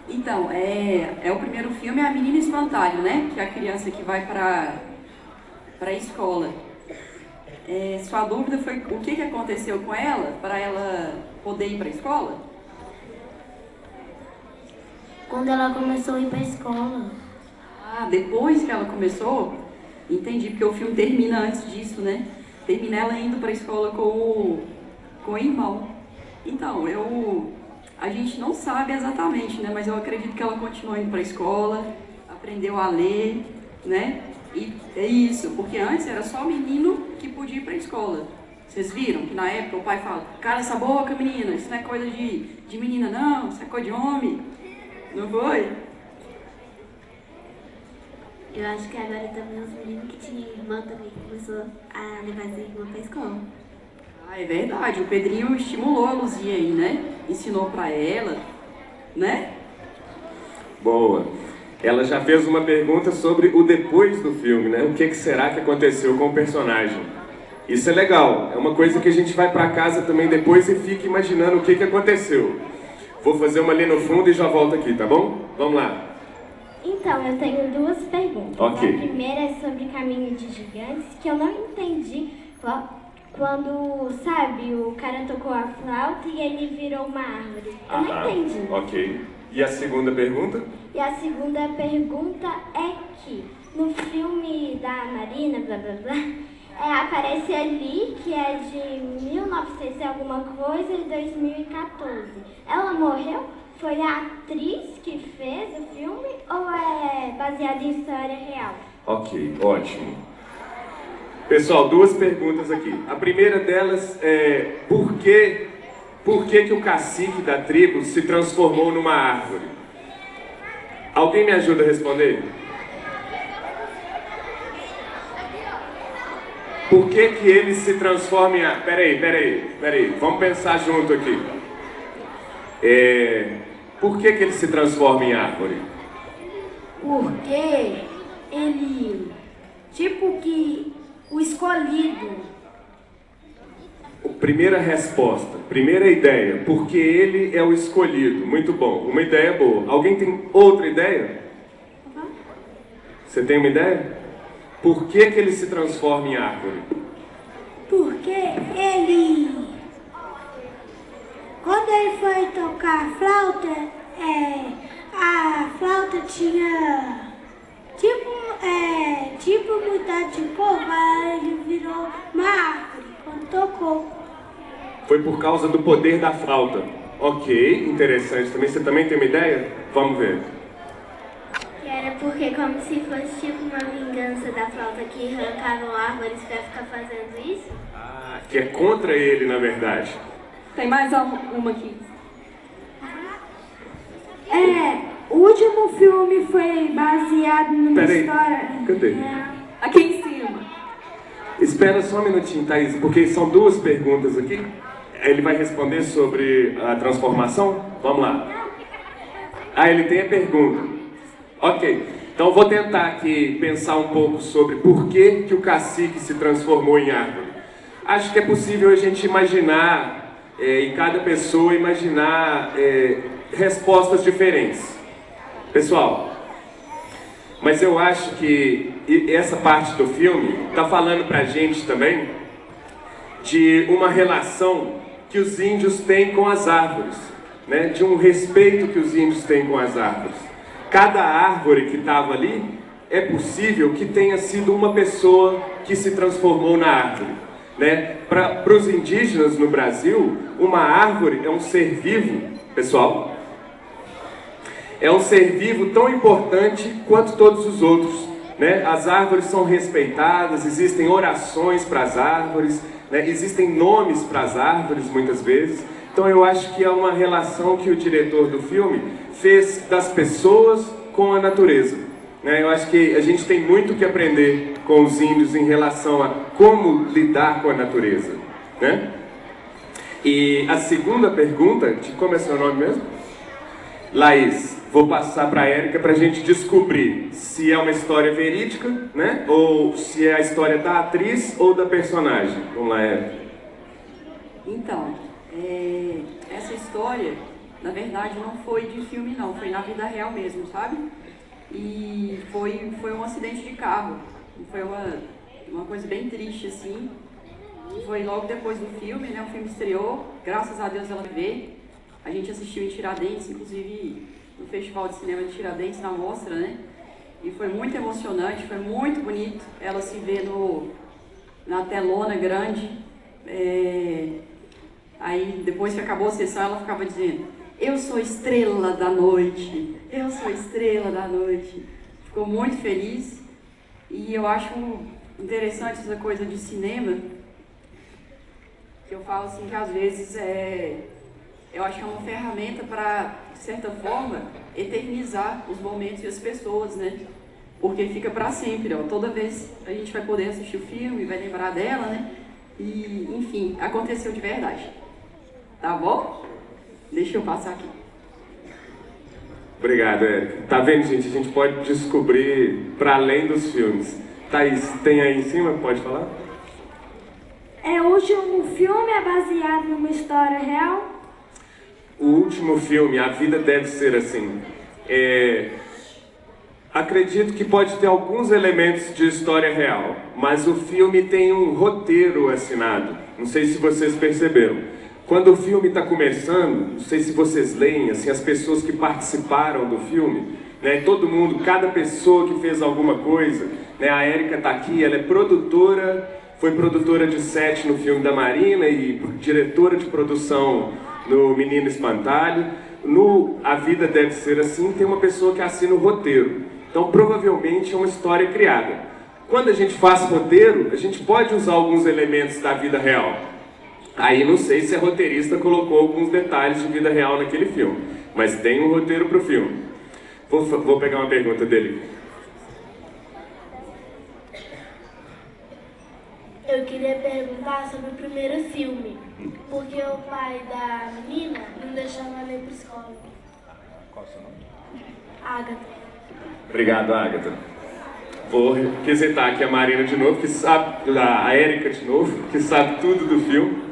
Então, é o primeiro filme, é a Menina Espantalho, né? Que é a criança que vai para a escola. Sua dúvida foi o que aconteceu com ela, para ela poder ir para a escola? Quando ela começou a ir pra escola. Ah, depois que ela começou? Entendi, porque o filme termina antes disso, né? Termina ela indo para a escola com o irmão. Então, a gente não sabe exatamente, né? Mas eu acredito que ela continuou indo para a escola, aprendeu a ler, né? E é isso, porque antes era só menino que podia ir para a escola. Vocês viram que na época o pai fala, cala essa boca, menina, isso não é coisa de menina não, isso é coisa de homem. Não foi? Eu acho que agora também os meninos que tinham irmã também começou a levar essa irmã pra escola. Ah, é verdade, o Pedrinho estimulou a Luzia aí, né? Ensinou pra ela, né? Boa. Ela já fez uma pergunta sobre o depois do filme, né? O que será que aconteceu com o personagem? Isso é legal, é uma coisa que a gente vai pra casa também depois e fica imaginando o que aconteceu. Vou fazer uma ali no fundo e já volto aqui, tá bom? Vamos lá. Então, eu tenho duas perguntas. Ok. A primeira é sobre Caminho de Gigantes, que eu não entendi quando, sabe, o cara tocou a flauta e ele virou uma árvore. Eu não entendi. Ok. E a segunda pergunta? E a segunda pergunta é que, no filme da Marina, blá blá blá, aparece ali que é de 1900 e alguma coisa e 2014. Ela morreu? Foi a atriz que fez o filme ou é baseado em história real? Ok, ótimo. Pessoal, duas perguntas aqui. A primeira delas é por que o cacique da tribo se transformou numa árvore? Alguém me ajuda a responder? Por que ele se transforma em árvore? Peraí. Vamos pensar junto aqui. Por que ele se transforma em árvore? Porque ele, tipo que o escolhido. Primeira resposta, primeira ideia, porque ele é o escolhido. Muito bom, uma ideia boa. Alguém tem outra ideia? Você tem uma ideia? Por que ele se transforma em árvore? Porque ele, quando ele foi tocar a flauta tinha tipo mudar de cor, mas ele virou uma árvore quando tocou. Foi por causa do poder da flauta. Ok, interessante também. Você também tem uma ideia? Vamos ver. Que era porque como se fosse tipo uma vingança da flauta que arrancavam árvores pra ficar fazendo isso. Ah, que é contra ele, na verdade. Tem mais uma aqui. O último filme foi baseado numa história. Cadê? Aqui em cima. Espera só um minutinho, Thaís, porque são duas perguntas aqui. Ele vai responder sobre a transformação? Vamos lá. Ah, ele tem a pergunta. Ok, então eu vou tentar aqui pensar um pouco sobre por que o cacique se transformou em árvore. Acho que é possível a gente imaginar, em cada pessoa, imaginar respostas diferentes. Pessoal, mas eu acho que essa parte do filme está falando pra gente também de uma relação que os índios têm com as árvores, né? De um respeito que os índios têm com as árvores. Cada árvore que estava ali, é possível que tenha sido uma pessoa que se transformou na árvore. né? Para os indígenas no Brasil, uma árvore é um ser vivo, pessoal, é um ser vivo tão importante quanto todos os outros, né? As árvores são respeitadas, existem orações para as árvores, né? Existem nomes para as árvores muitas vezes. Então eu acho que é uma relação que o diretor do filme fez das pessoas com a natureza, né? Eu acho que a gente tem muito que aprender com os índios em relação a como lidar com a natureza, né? E a segunda pergunta, de como é seu nome mesmo? Laís, vou passar para a Érica para a gente descobrir se é uma história verídica, né? Ou se é a história da atriz ou da personagem. Vamos lá, Érica. Então, essa história, na verdade, não foi de filme não, foi na vida real mesmo, sabe? E foi um acidente de carro, foi uma coisa bem triste, assim. Foi logo depois do filme, né? O filme estreou, graças a Deus ela veio. A gente assistiu em Tiradentes, inclusive no Festival de Cinema de Tiradentes, na mostra, né? E foi muito emocionante, foi muito bonito ela se ver na telona grande. Aí, depois que acabou a sessão, ela ficava dizendo: eu sou estrela da noite, eu sou estrela da noite. Ficou muito feliz. E eu acho interessante essa coisa de cinema, que eu falo assim, que às vezes eu acho que é uma ferramenta para, de certa forma, eternizar os momentos e as pessoas, né? Porque fica para sempre, ó. Toda vez a gente vai poder assistir o filme, vai lembrar dela, né? E, enfim, aconteceu de verdade. Tá bom? Deixa eu passar aqui. Obrigado, Érica. Tá vendo, gente? A gente pode descobrir para além dos filmes. Thaís, tem aí em cima? Pode falar? O último filme é baseado numa história real? O último filme, A Vida Deve Ser Assim. Acredito que pode ter alguns elementos de história real, mas o filme tem um roteiro assinado. Não sei se vocês perceberam. Quando o filme está começando, não sei se vocês leem, assim, as pessoas que participaram do filme, né, todo mundo, cada pessoa que fez alguma coisa, né, a Érica está aqui, ela é produtora, foi produtora de set no filme da Marina e diretora de produção no Menino Espantalho. No A Vida Deve Ser Assim, tem uma pessoa que assina o roteiro. Então, provavelmente, é uma história criada. Quando a gente faz roteiro, a gente pode usar alguns elementos da vida real. Aí, não sei se a roteirista colocou alguns detalhes de vida real naquele filme, mas tem um roteiro para o filme. Vou pegar uma pergunta dele. Eu queria perguntar sobre o primeiro filme, porque o pai da menina não deixava ela ir para escola. Qual é o seu nome? Agatha. Obrigado, Agatha. Vou requisitar aqui a Marina de novo, que sabe, a Érica de novo, que sabe tudo do filme.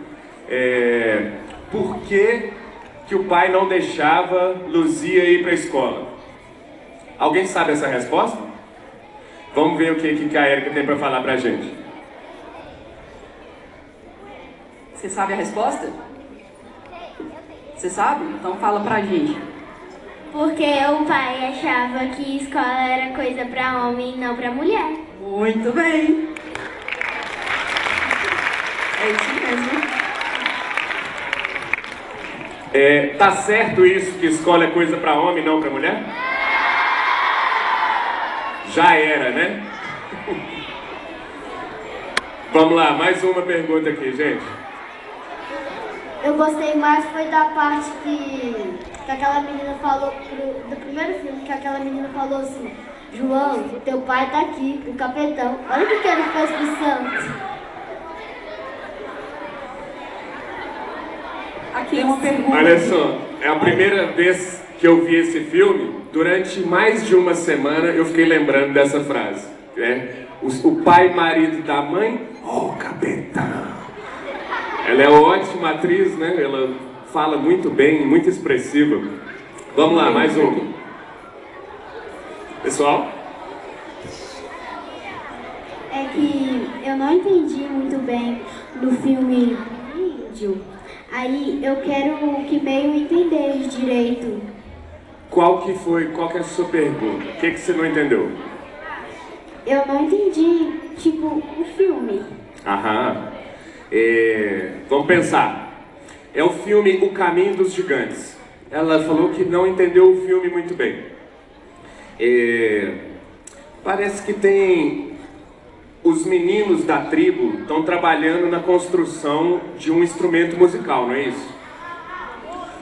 Por que o pai não deixava Luzia ir para a escola? Alguém sabe essa resposta? Vamos ver o que a Érica tem para falar para a gente. Você sabe a resposta? Você sabe? Então fala pra gente. Porque o pai achava que escola era coisa para homem e não para mulher. Muito bem. É isso mesmo. Tá certo isso, que escola é coisa para homem e não para mulher? Já era, né? Vamos lá, mais uma pergunta aqui, gente. Eu gostei mais foi da parte que aquela menina falou do primeiro filme, que aquela menina falou assim: João, teu pai tá aqui, o capitão. Olha o que ele fez pro Santos. Aqui é uma pergunta. Olha só, é a primeira vez que eu vi esse filme. Durante mais de uma semana eu fiquei lembrando dessa frase, né? O pai marido da mãe, capitão. Ela é ótima atriz, né? Ela fala muito bem, muito expressiva. Vamos lá, mais uma. Pessoal? É que eu não entendi muito bem do filme Índio. Aí eu quero que meio entender direito. Qual que é a sua pergunta? O que você não entendeu? Eu não entendi, tipo, o filme. Aham. Vamos pensar. É o filme O Caminho dos Gigantes. Ela falou que não entendeu o filme muito bem. Parece que tem... Os meninos da tribo estão trabalhando na construção de um instrumento musical, não é isso?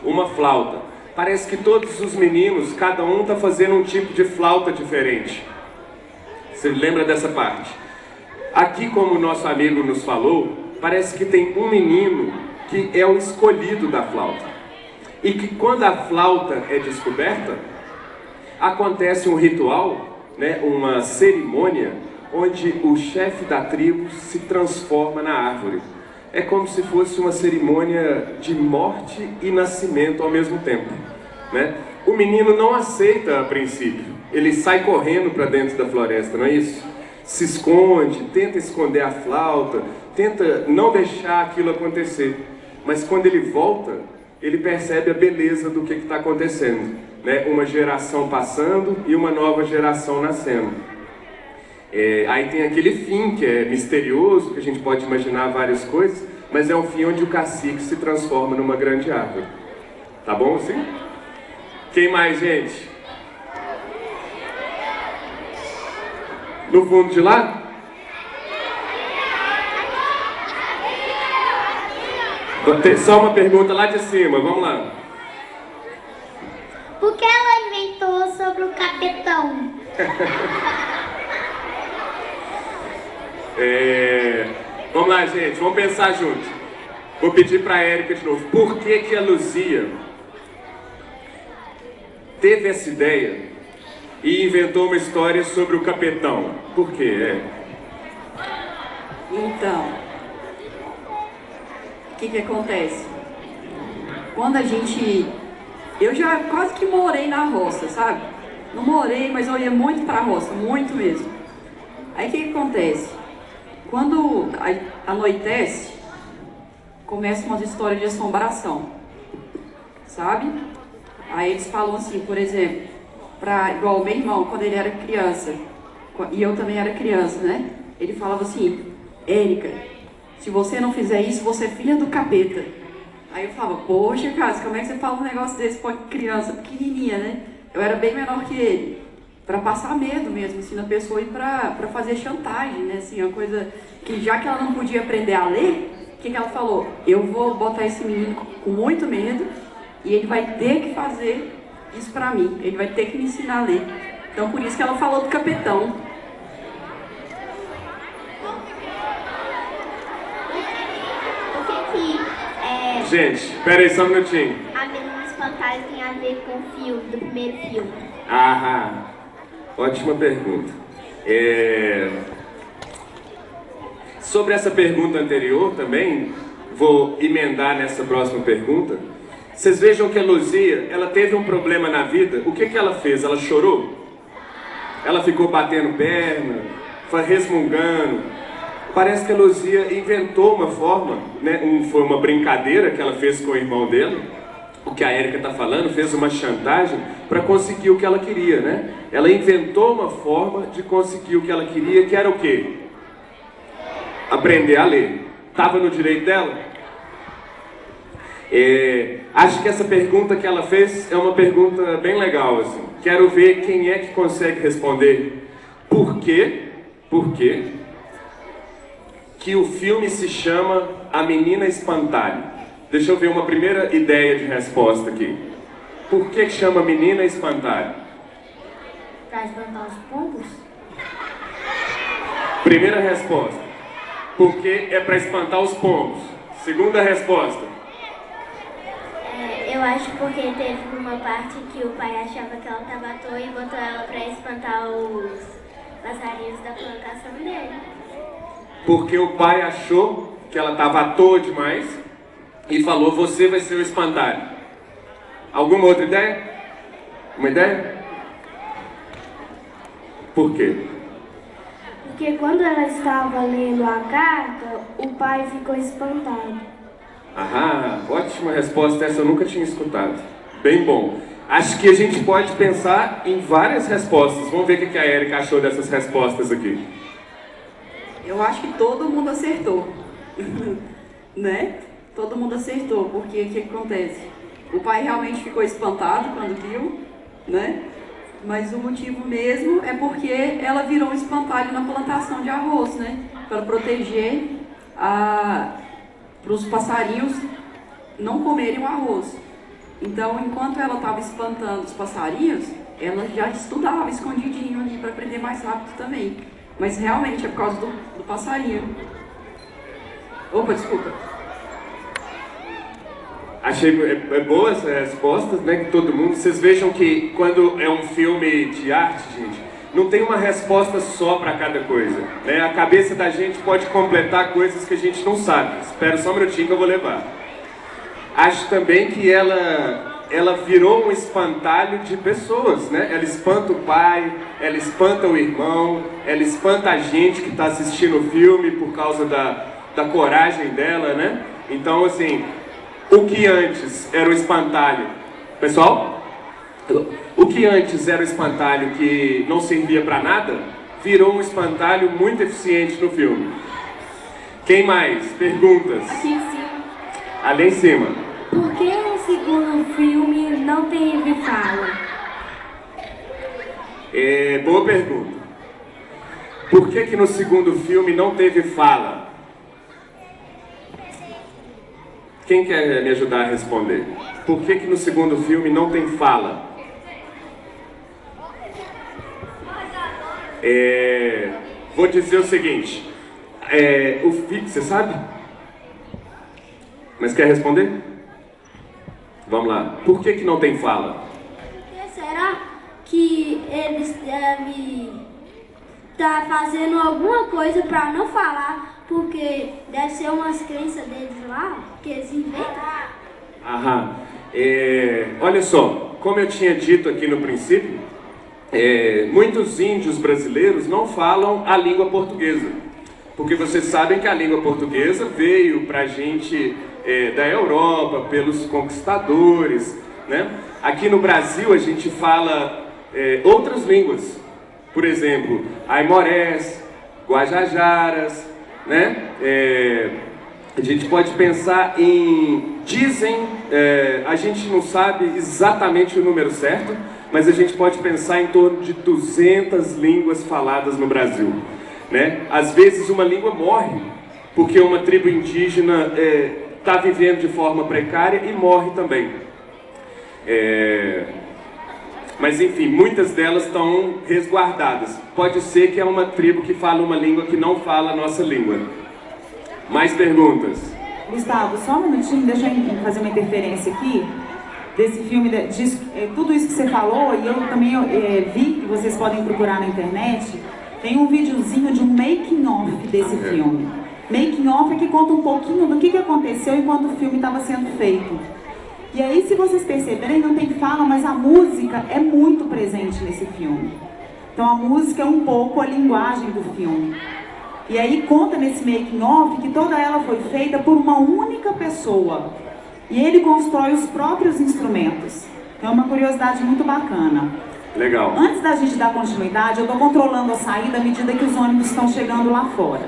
Uma flauta. Parece que todos os meninos, cada um está fazendo um tipo de flauta diferente. Você lembra dessa parte? Aqui, como o nosso amigo nos falou, parece que tem um menino que é o escolhido da flauta. E que quando a flauta é descoberta, acontece um ritual, né, uma cerimônia, onde o chefe da tribo se transforma na árvore. É como se fosse uma cerimônia de morte e nascimento ao mesmo tempo, né? O menino não aceita a princípio. Ele sai correndo para dentro da floresta, não é isso? Se esconde, tenta esconder a flauta, tenta não deixar aquilo acontecer. Mas quando ele volta, ele percebe a beleza do que está acontecendo, né? Uma geração passando e uma nova geração nascendo. Aí tem aquele fim que é misterioso, que a gente pode imaginar várias coisas, mas é um fim onde o cacique se transforma numa grande árvore. Tá bom assim? Quem mais, gente? No fundo de lá? Tem só uma pergunta lá de cima, vamos lá. Por que ela inventou sobre o capetão? Vamos lá, gente, vamos pensar junto. Vou pedir para a Érica de novo. Por que a Luzia teve essa ideia e inventou uma história sobre o capetão? Por quê? Então, o que acontece? Quando a gente... Eu já quase que morei na roça, sabe? Não morei, mas eu ia muito pra roça, muito mesmo. Aí o que acontece? Quando anoitece, começam umas histórias de assombração, sabe? Aí eles falam assim, por exemplo, igual o meu irmão, quando ele era criança, e eu também era criança, né? Ele falava assim, Érica, se você não fizer isso, você é filha do capeta. Aí eu falava, poxa, cara, como é que você fala um negócio desse pra criança pequenininha, né? Eu era bem menor que ele. Pra passar medo mesmo, assim, na pessoa e pra fazer chantagem, né? Assim, uma coisa que já que ela não podia aprender a ler, o que ela falou? Eu vou botar esse menino com muito medo e ele vai ter que fazer isso pra mim. Ele vai ter que me ensinar a ler. Então, por isso que ela falou do capetão. Gente, peraí só um minutinho. A Menina Espantalho tem a ver com o filme, do primeiro filme. Ótima pergunta. Sobre essa pergunta anterior também, vou emendar nessa próxima pergunta. Vocês vejam que a Luzia, ela teve um problema na vida. O que ela fez? Ela chorou? Ela ficou batendo perna, foi resmungando. Parece que a Luzia inventou uma forma, né? Foi uma brincadeira que ela fez com o irmão dela. O que a Érica está falando, fez uma chantagem para conseguir o que ela queria, né? Ela inventou uma forma de conseguir o que ela queria, que era o quê? Aprender a ler. Estava no direito dela? Acho que essa pergunta que ela fez é uma pergunta bem legal, assim. Quero ver quem é que consegue responder. Por quê que o filme se chama A Menina Espantalho? Deixa eu ver uma primeira ideia de resposta aqui. Por que chama Menina Espantalho? Pra espantar os pombos? Primeira resposta. Porque é para espantar os pombos. Segunda resposta. Eu acho porque teve uma parte que o pai achava que ela estava à toa e botou ela para espantar os passarinhos da plantação dele. Porque o pai achou que ela estava à toa demais e falou, você vai ser o espantalho. Alguma outra ideia? Uma ideia? Por quê? Porque quando ela estava lendo a carta, o pai ficou espantado. Ótima resposta, essa eu nunca tinha escutado. Bem bom. Acho que a gente pode pensar em várias respostas. Vamos ver o que a Érica achou dessas respostas aqui. Eu acho que todo mundo acertou. né? Todo mundo acertou, porque o que acontece? O pai realmente ficou espantado quando viu, né? Mas o motivo mesmo é porque ela virou um espantalho na plantação de arroz, né? Para proteger para os passarinhos não comerem o arroz. Então, enquanto ela estava espantando os passarinhos, ela já estudava escondidinho ali para aprender mais rápido também. Mas realmente é por causa do passarinho. Opa, desculpa. Achei boa essa resposta, né? Que todo mundo. Vocês vejam que quando é um filme de arte, gente, não tem uma resposta só para cada coisa, né? A cabeça da gente pode completar coisas que a gente não sabe. Espera só um minutinho que eu vou levar. Acho também que ela virou um espantalho de pessoas, né? Ela espanta o pai, ela espanta o irmão, ela espanta a gente que está assistindo o filme por causa da coragem dela, né? Então, assim, o que antes era o espantalho... Pessoal? O que antes era o espantalho que não servia para nada, virou um espantalho muito eficiente no filme. Quem mais? Perguntas? Aqui em cima. Ali em cima. Por que o segundo filme não teve fala? Boa pergunta. Por que no segundo filme não teve fala? Quem quer me ajudar a responder? Por que no segundo filme não tem fala? Vou dizer o seguinte. Você sabe? Mas quer responder? Vamos lá. Por que não tem fala? Será que eles devem estar fazendo alguma coisa para não falar? Porque deve ser umas crenças deles lá, que eles inventam. Aham. Olha só, como eu tinha dito aqui no princípio, muitos índios brasileiros não falam a língua portuguesa. Porque vocês sabem que a língua portuguesa veio pra gente da Europa, pelos conquistadores, né? Aqui no Brasil a gente fala outras línguas. Por exemplo, aimorés, guajajaras, né? A gente pode pensar em... Dizem, a gente não sabe exatamente o número certo, mas a gente pode pensar em torno de 200 línguas faladas no Brasil, né? Às vezes uma língua morre, porque uma tribo indígena está vivendo de forma precária e morre também. Mas enfim, muitas delas estão resguardadas. Pode ser que é uma tribo que fala uma língua que não fala a nossa língua. Mais perguntas? Gustavo, só um minutinho, deixa eu fazer uma interferência aqui. Desse filme, tudo isso que você falou, e eu também vi que vocês podem procurar na internet, tem um videozinho de um making of desse filme. Making of é que conta um pouquinho do que aconteceu enquanto o filme estava sendo feito. E aí, se vocês perceberem, não tem fala, mas a música é muito presente nesse filme. Então a música é um pouco a linguagem do filme. E aí conta nesse making of que toda ela foi feita por uma única pessoa. E ele constrói os próprios instrumentos. Então é uma curiosidade muito bacana. Legal. Antes da gente dar continuidade, eu estou controlando a saída à medida que os ônibus estão chegando lá fora.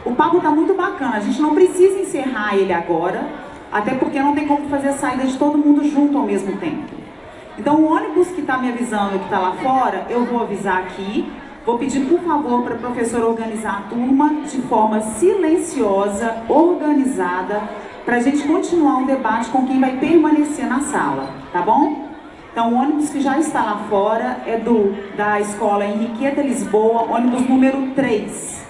O papo está muito bacana, a gente não precisa encerrar ele agora, até porque não tem como fazer a saída de todo mundo junto ao mesmo tempo. Então o ônibus que está me avisando que está lá fora, eu vou avisar aqui. Vou pedir, por favor, para a professora organizar a turma de forma silenciosa, organizada, para a gente continuar o debate com quem vai permanecer na sala, tá bom? Então, o ônibus que já está lá fora é da escola Henriqueta Lisboa, ônibus número 3.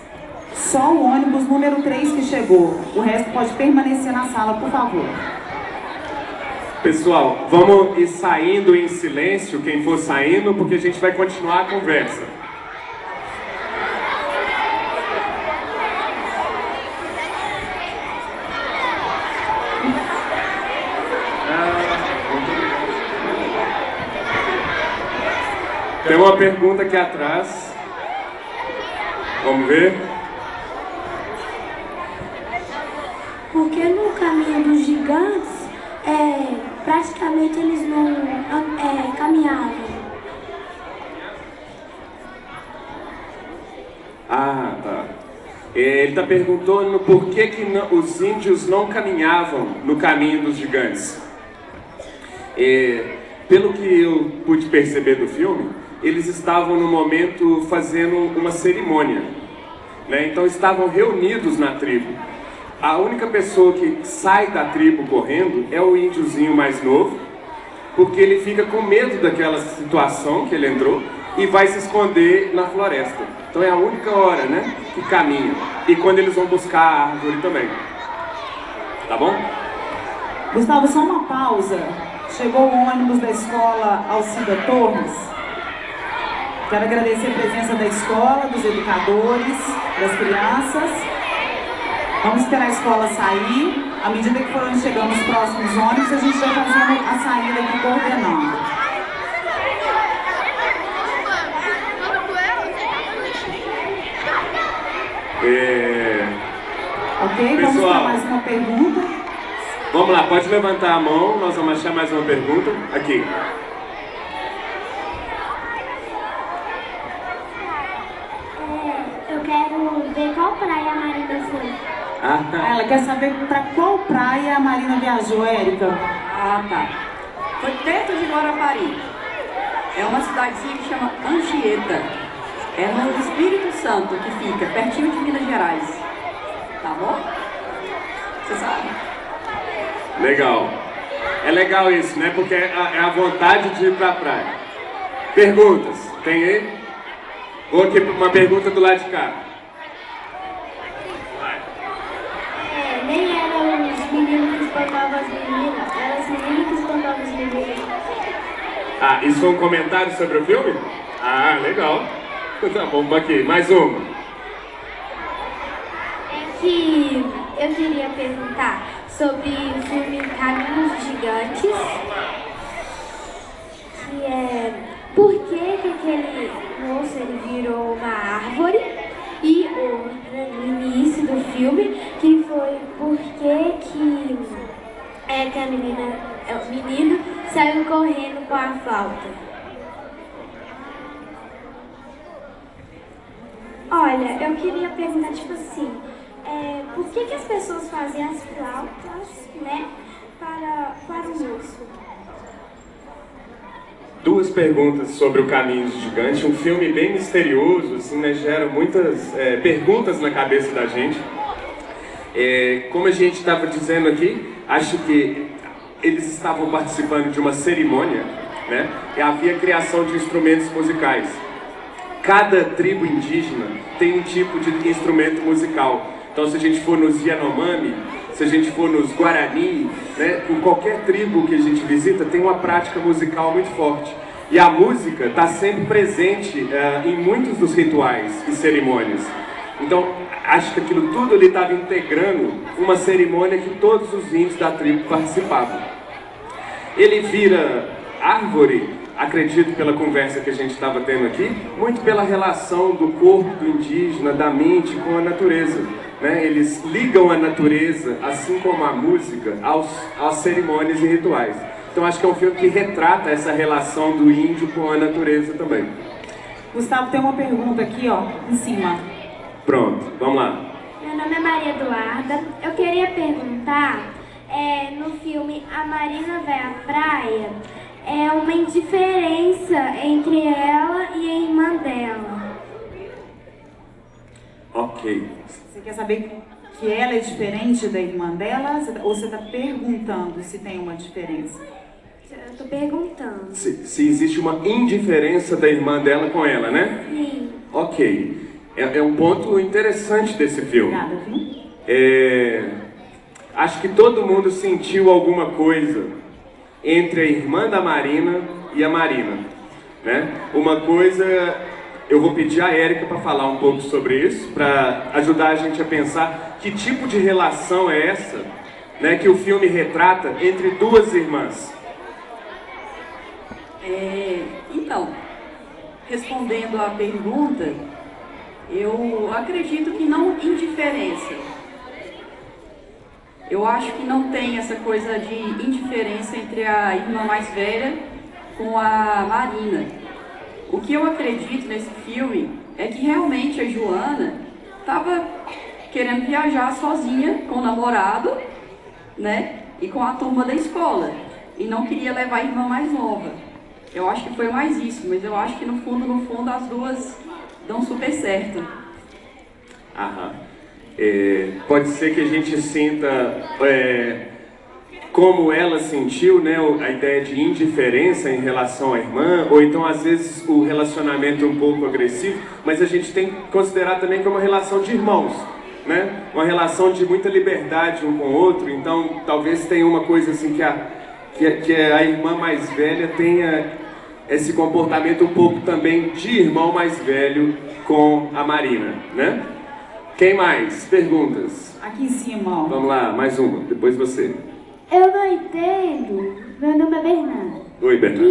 Só o ônibus número 3 que chegou. O resto pode permanecer na sala, por favor. Pessoal, vamos ir saindo em silêncio, quem for saindo, porque a gente vai continuar a conversa. Tem uma pergunta aqui atrás. Vamos ver. Porque no caminho dos gigantes, praticamente eles não caminhavam. Ah, tá. Ele está perguntando por que os índios não caminhavam no caminho dos gigantes. Pelo que eu pude perceber do filme, eles estavam no momento fazendo uma cerimônia, né? Então estavam reunidos na tribo. A única pessoa que sai da tribo correndo é o índiozinho mais novo, porque ele fica com medo daquela situação que ele entrou e vai se esconder na floresta. Então é a única hora, né, que caminha. E quando eles vão buscar a árvore também. Tá bom? Gustavo, só uma pausa. Chegou o ônibus da escola Alcida Torres. Quero agradecer a presença da escola, dos educadores, das crianças. Vamos esperar a escola sair. À medida que forem chegando os próximos ônibus, a gente vai fazendo a saída aqui coordenando. Ok, pessoal, vamos para mais uma pergunta. Vamos lá, pode levantar a mão, nós vamos achar mais uma pergunta. Aqui. Eu quero ver qual praia a Marina foi. Ela quer saber para qual praia a Marina viajou, Érica? Ah, tá. Foi perto de Guarapari. É uma cidadezinha que chama Anchieta. É no Espírito Santo que fica, pertinho de Minas Gerais. Tá bom? Você sabe? Legal. É legal isso, né? Porque é a vontade de ir pra praia. Perguntas? Tem aí? Vou aqui para uma pergunta do lado de cá. Nem eram os meninos que espantavam as meninas, eram as meninas que espantavam os meninos. Ah, isso foi um comentário sobre o filme? Ah, legal. Tá bom, aqui. Mais uma. É que eu queria perguntar sobre o filme Caminhos Gigantes, que é por que aquele moço ele virou uma árvore, e no início do filme, que foi por que o menino saiu correndo com a flauta. Olha, eu queria perguntar, tipo assim, por que as pessoas fazem as flautas, né, para o moço? Duas perguntas sobre o Caminhos do Gigante, um filme bem misterioso, assim, né, gera muitas perguntas na cabeça da gente. Como a gente estava dizendo aqui, acho que eles estavam participando de uma cerimônia, né, e havia criação de instrumentos musicais. Cada tribo indígena tem um tipo de instrumento musical. Então, se a gente for nos Yanomami, se a gente for nos Guarani, né, em qualquer tribo que a gente visita, tem uma prática musical muito forte. E a música está sempre presente em muitos dos rituais e cerimônias. Então, acho que aquilo tudo ele estava integrando uma cerimônia que todos os índios da tribo participavam. Ele vira árvore, acredito pela conversa que a gente estava tendo aqui, muito pela relação do corpo do indígena, da mente com a natureza. Né? Eles ligam a natureza, assim como a música, às cerimônias e rituais. Então acho que é um filme que retrata essa relação do índio com a natureza também. Gustavo, tem uma pergunta aqui, ó, em cima. Pronto, vamos lá. Meu nome é Maria Eduarda. Eu queria perguntar, no filme A Marina Vai à Praia, uma indiferença entre ela e a irmã dela. Ok. Você quer saber que ela é diferente da irmã dela? Ou você está perguntando se tem uma diferença? Eu estou perguntando. Se existe uma indiferença da irmã dela com ela, né? Sim. Ok. É um ponto interessante desse filme. Obrigada, viu? Acho que todo mundo sentiu alguma coisa entre a irmã da Marina e a Marina, né? Uma coisa, eu vou pedir a Érica para falar um pouco sobre isso, para ajudar a gente a pensar que tipo de relação é essa, né, que o filme retrata entre duas irmãs. Então, respondendo à pergunta, eu acredito que não indiferença. Eu acho que não tem essa coisa de indiferença entre a irmã mais velha com a Marina. O que eu acredito nesse filme é que realmente a Joana estava querendo viajar sozinha com o namorado, né? E com a turma da escola. E não queria levar a irmã mais nova. Eu acho que foi mais isso, mas eu acho que no fundo, as duas dão super certo. Aham. Pode ser que a gente sinta como ela sentiu, né, a ideia de indiferença em relação à irmã, ou então às vezes o relacionamento é um pouco agressivo, mas a gente tem que considerar também que é uma relação de irmãos, né? Uma relação de muita liberdade um com o outro, então talvez tenha uma coisa assim que a irmã mais velha tenha esse comportamento um pouco também de irmão mais velho com a Marina, né? Quem mais? Perguntas? Aqui em cima, ó. Vamos lá, mais uma, depois você. Eu não entendo. Meu nome é Bernardo. Oi, Bernardo.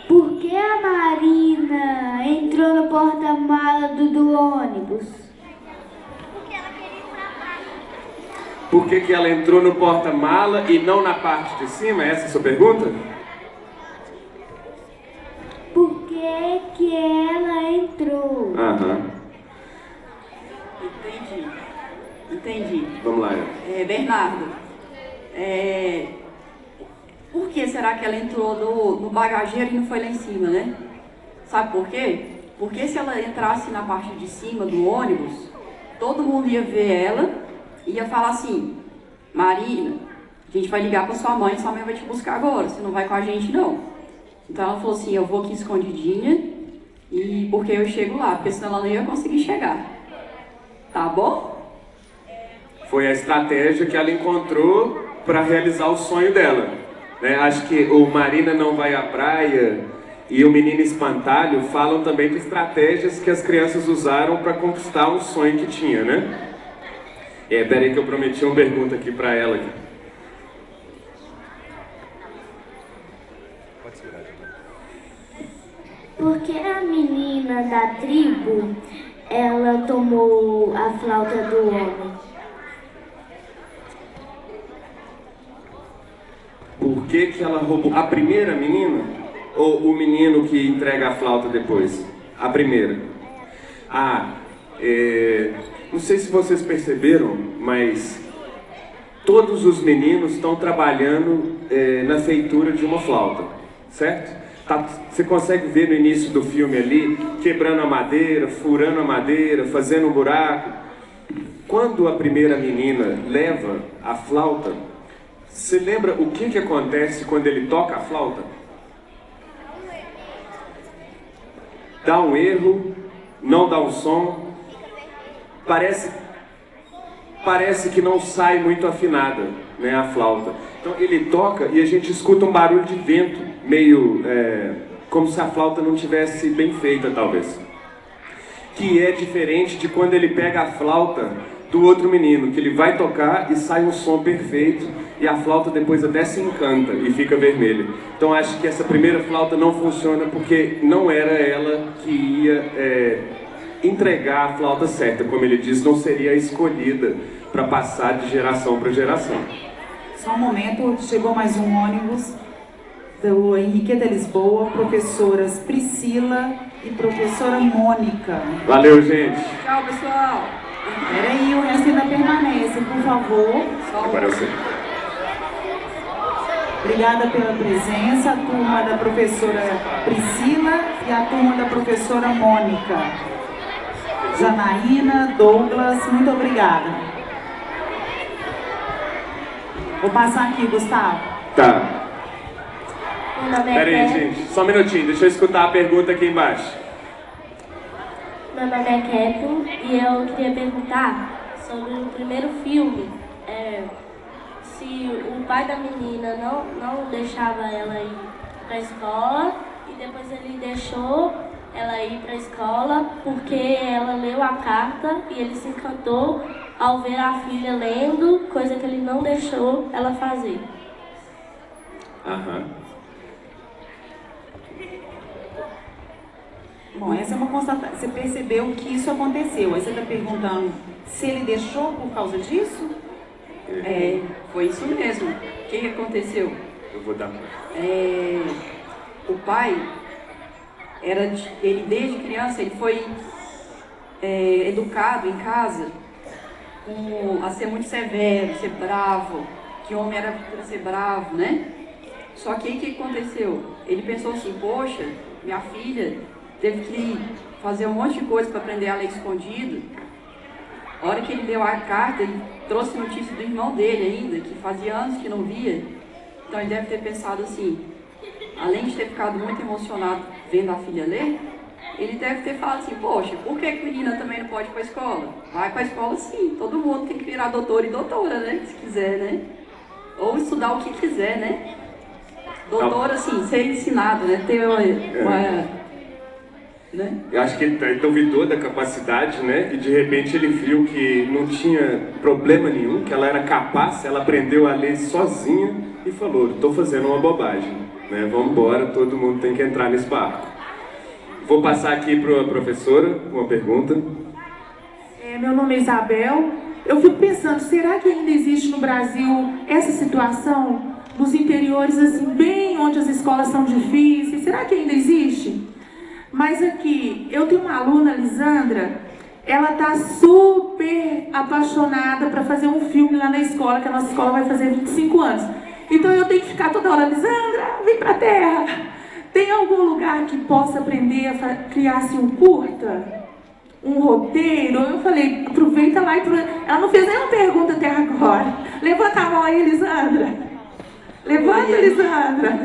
Por que a Marina entrou no porta-mala do ônibus? Por que ela entrou no porta-mala e não na parte de cima? Essa é a sua pergunta? Por que ela entrou? Aham. Entendi. Vamos lá. Bernardo, por que será que ela entrou no bagageiro e não foi lá em cima, né? Sabe por quê? Porque se ela entrasse na parte de cima do ônibus, todo mundo ia ver ela e ia falar assim: Marina, a gente vai ligar para sua mãe vai te buscar agora, você não vai com a gente não. Então ela falou assim: eu vou aqui escondidinha, e porque eu chego lá, porque senão ela não ia conseguir chegar. Tá bom? Foi a estratégia que ela encontrou para realizar o sonho dela, né? Acho que o Marina Não Vai à Praia e o Menino Espantalho falam também de estratégias que as crianças usaram para conquistar um sonho que tinha, né? Peraí que eu prometi uma pergunta aqui para ela. Pode segurar. Por que a menina da tribo, ela tomou a flauta do homem? Por que ela roubou? A primeira menina? Ou o menino que entrega a flauta depois? A primeira. Não sei se vocês perceberam, mas todos os meninos estão trabalhando na feitura de uma flauta, certo? Você consegue ver no início do filme ali, quebrando a madeira, furando a madeira, fazendo um buraco. Quando a primeira menina leva a flauta, você lembra o que acontece quando ele toca a flauta? Dá um erro, não dá um som, parece que não sai muito afinada, né, a flauta. Então ele toca e a gente escuta um barulho de vento, meio como se a flauta não tivesse bem feita, talvez. Que é diferente de quando ele pega a flauta do outro menino, que ele vai tocar e sai um som perfeito e a flauta depois até se encanta e fica vermelha. Então acho que essa primeira flauta não funciona porque não era ela que ia entregar a flauta certa, como ele diz, não seria escolhida para passar de geração para geração. Só um momento, chegou mais um ônibus do Henriqueta Lisboa, professoras Priscila e professora Mônica. Valeu, gente. Tchau, pessoal. Peraí, o resto ainda permanece, por favor. Agora eu sei. Obrigada pela presença, a turma da professora Priscila e a turma da professora Mônica. Janaína, Douglas, muito obrigada. Vou passar aqui, Gustavo. Tá. Peraí, gente, só um minutinho, deixa eu escutar a pergunta aqui embaixo. Meu nome é Kevin e eu queria perguntar sobre o primeiro filme. Se o pai da menina não deixava ela ir para a escola e depois ele deixou ela ir para a escola porque ela leu a carta e ele se encantou ao ver a filha lendo, coisa que ele não deixou ela fazer. Aham. Bom, essa é uma constatação. Você percebeu que isso aconteceu. Aí você está perguntando se ele deixou por causa disso? Foi isso mesmo. O que aconteceu? Eu vou dar. O pai, ele desde criança, ele foi educado em casa a ser muito severo, ser bravo, que homem era para ser bravo, né? Só que aí o que aconteceu? Ele pensou assim, poxa, minha filha teve que fazer um monte de coisa para aprender a ler escondido. A hora que ele deu a carta, ele trouxe notícia do irmão dele ainda, que fazia anos que não via. Então ele deve ter pensado assim, além de ter ficado muito emocionado vendo a filha ler, ele deve ter falado assim, poxa, por que a menina também não pode ir para a escola? Vai para a escola sim, todo mundo tem que virar doutor e doutora, né? Se quiser, né? Ou estudar o que quiser, né? Doutor, assim, ser ensinado, né? Ter uma né? Eu acho que ele duvidou da capacidade, né? E de repente ele viu que não tinha problema nenhum, que ela era capaz, ela aprendeu a ler sozinha e falou, estou fazendo uma bobagem, né? Vamos embora, todo mundo tem que entrar nesse barco. Vou passar aqui para a professora uma pergunta. Meu nome é Isabel. Eu fico pensando, será que ainda existe no Brasil essa situação nos interiores, assim, bem onde as escolas são difíceis? Será que ainda existe? Mas aqui, eu tenho uma aluna, Lisandra, ela tá super apaixonada para fazer um filme lá na escola, que a nossa escola vai fazer 25 anos. Então eu tenho que ficar toda hora, Lisandra, vem pra terra. Tem algum lugar que possa aprender a criar assim, um curta? Um roteiro? Eu falei, aproveita lá e... Ela não fez nenhuma pergunta até agora. Levanta a mão aí, Lisandra. Levanta, Oi. Lisandra.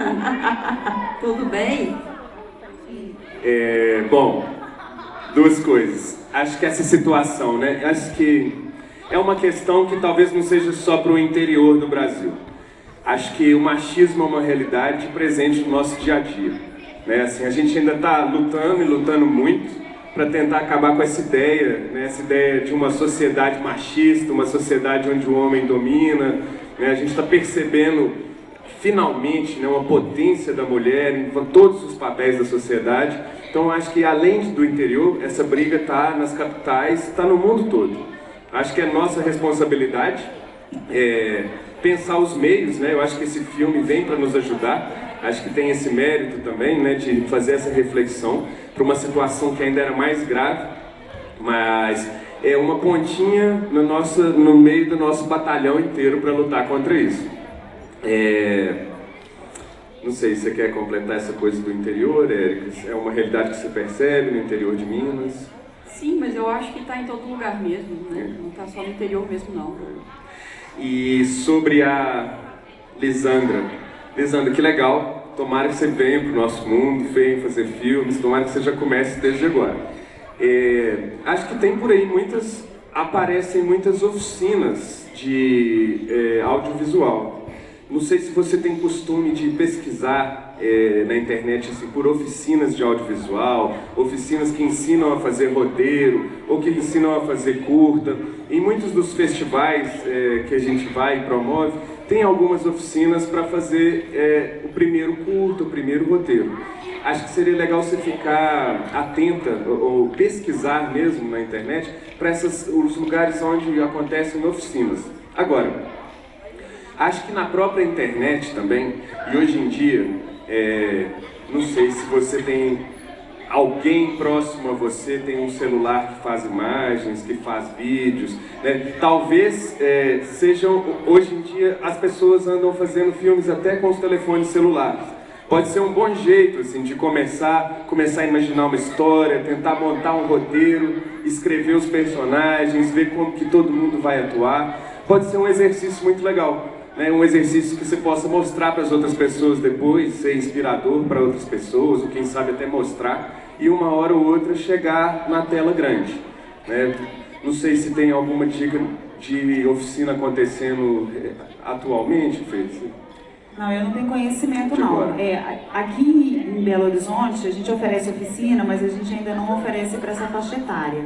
Tudo bem? Bom, duas coisas. Acho que essa situação, né? Acho que é uma questão que talvez não seja só para o interior do Brasil. Acho que o machismo é uma realidade presente no nosso dia a dia, né? Assim, a gente ainda está lutando e lutando muito para tentar acabar com essa ideia, né? Essa ideia de uma sociedade machista, uma sociedade onde o homem domina, né? A gente está percebendo finalmente, né, uma potência da mulher em todos os papéis da sociedade. Então acho que além do interior, essa briga está nas capitais, está no mundo todo. Acho que é nossa responsabilidade pensar os meios, né? Eu acho que esse filme vem para nos ajudar. Acho que tem esse mérito também, né, de fazer essa reflexão para uma situação que ainda era mais grave, mas é uma pontinha no meio do nosso batalhão inteiro para lutar contra isso. Não sei se você quer completar essa coisa do interior, Érica. É uma realidade que você percebe no interior de Minas? Sim, mas eu acho que está em todo lugar mesmo, né? Não está só no interior mesmo, não. E sobre a Lisandra. Lisandra, que legal. Tomara que você venha para o nosso mundo, venha fazer filmes. Tomara que você já comece desde agora. Acho que tem por aí aparecem muitas oficinas de audiovisual. Não sei se você tem costume de pesquisar na internet assim, por oficinas de audiovisual, oficinas que ensinam a fazer roteiro, ou que ensinam a fazer curta. Em muitos dos festivais que a gente vai e promove, tem algumas oficinas para fazer o primeiro curta, o primeiro roteiro. Acho que seria legal você ficar atenta, ou pesquisar mesmo na internet, para os lugares onde acontecem oficinas. Agora, acho que na própria internet também, e hoje em dia, não sei se você tem alguém próximo a você, tem um celular que faz imagens, que faz vídeos, né? Talvez hoje em dia as pessoas andam fazendo filmes até com os telefones celulares. Pode ser um bom jeito assim, de começar a imaginar uma história, tentar montar um roteiro, escrever os personagens, ver como que todo mundo vai atuar. Pode ser um exercício muito legal. Um exercício que você possa mostrar para as outras pessoas depois, ser inspirador para outras pessoas, ou quem sabe até mostrar, e uma hora ou outra chegar na tela grande, né? Não sei se tem alguma dica de oficina acontecendo atualmente, Fê? Não, eu não tenho conhecimento não. Aqui em Belo Horizonte a gente oferece oficina, mas a gente ainda não oferece para essa faixa etária.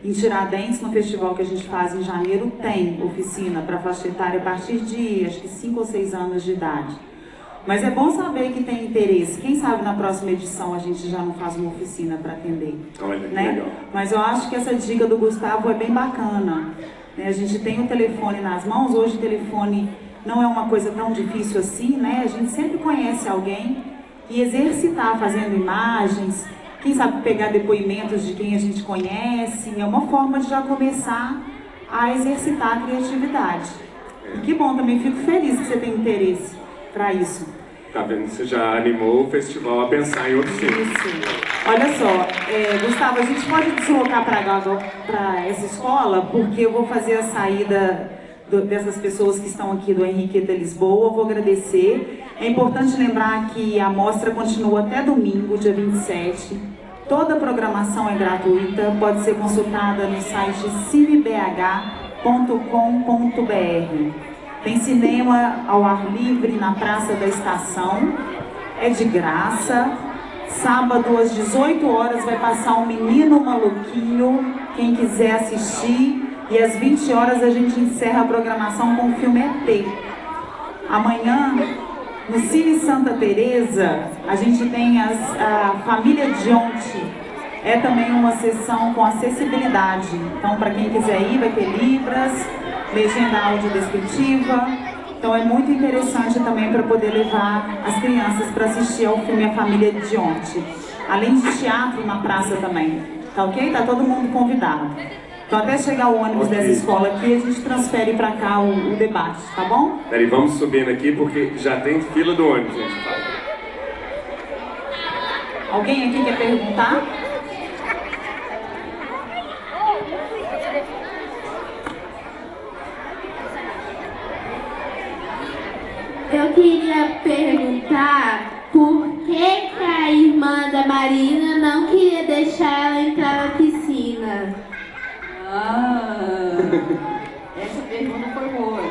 Em Tiradentes, no festival que a gente faz em janeiro, tem oficina para faixa etária a partir de, acho que 5 ou 6 anos de idade. Mas é bom saber que tem interesse. Quem sabe na próxima edição a gente já não faz uma oficina para atender. Olha, né? Legal. Mas eu acho que essa dica do Gustavo é bem bacana. A gente tem o telefone nas mãos, hoje o telefone não é uma coisa tão difícil assim, né? A gente sempre conhece alguém e exercitar fazendo imagens, quem sabe pegar depoimentos de quem a gente conhece, é uma forma de já começar a exercitar a criatividade. E que bom, também fico feliz que você tem interesse para isso. Tá vendo? Você já animou o festival a pensar em outros filmes. Olha só, Gustavo, a gente pode deslocar para essa escola, porque eu vou fazer a saída dessas pessoas que estão aqui do Henriqueta Lisboa, eu vou agradecer. É importante lembrar que a mostra continua até domingo, dia 27. Toda a programação é gratuita, pode ser consultada no site cinebh.com.br. Tem cinema ao ar livre na Praça da Estação, é de graça. Sábado às 18 horas vai passar um Menino Maluquinho, quem quiser assistir. E às 20 horas a gente encerra a programação com o filme ET. Amanhã, no Cine Santa Teresa, a gente tem a Família Dionte. É também uma sessão com acessibilidade. Então, para quem quiser ir, vai ter libras, legenda audiodescritiva. Então, é muito interessante também para poder levar as crianças para assistir ao filme A Família Dionte. Além de teatro na praça também. Tá ok? Tá todo mundo convidado. Então, até chegar o ônibus dessa escola aqui, a gente transfere para cá o debate, tá bom? Peraí, vamos subindo aqui porque já tem fila do ônibus, gente. Alguém aqui quer perguntar? Eu queria perguntar por que a irmã da Marina não queria deixar ela entrar na piscina. Essa pergunta foi boa.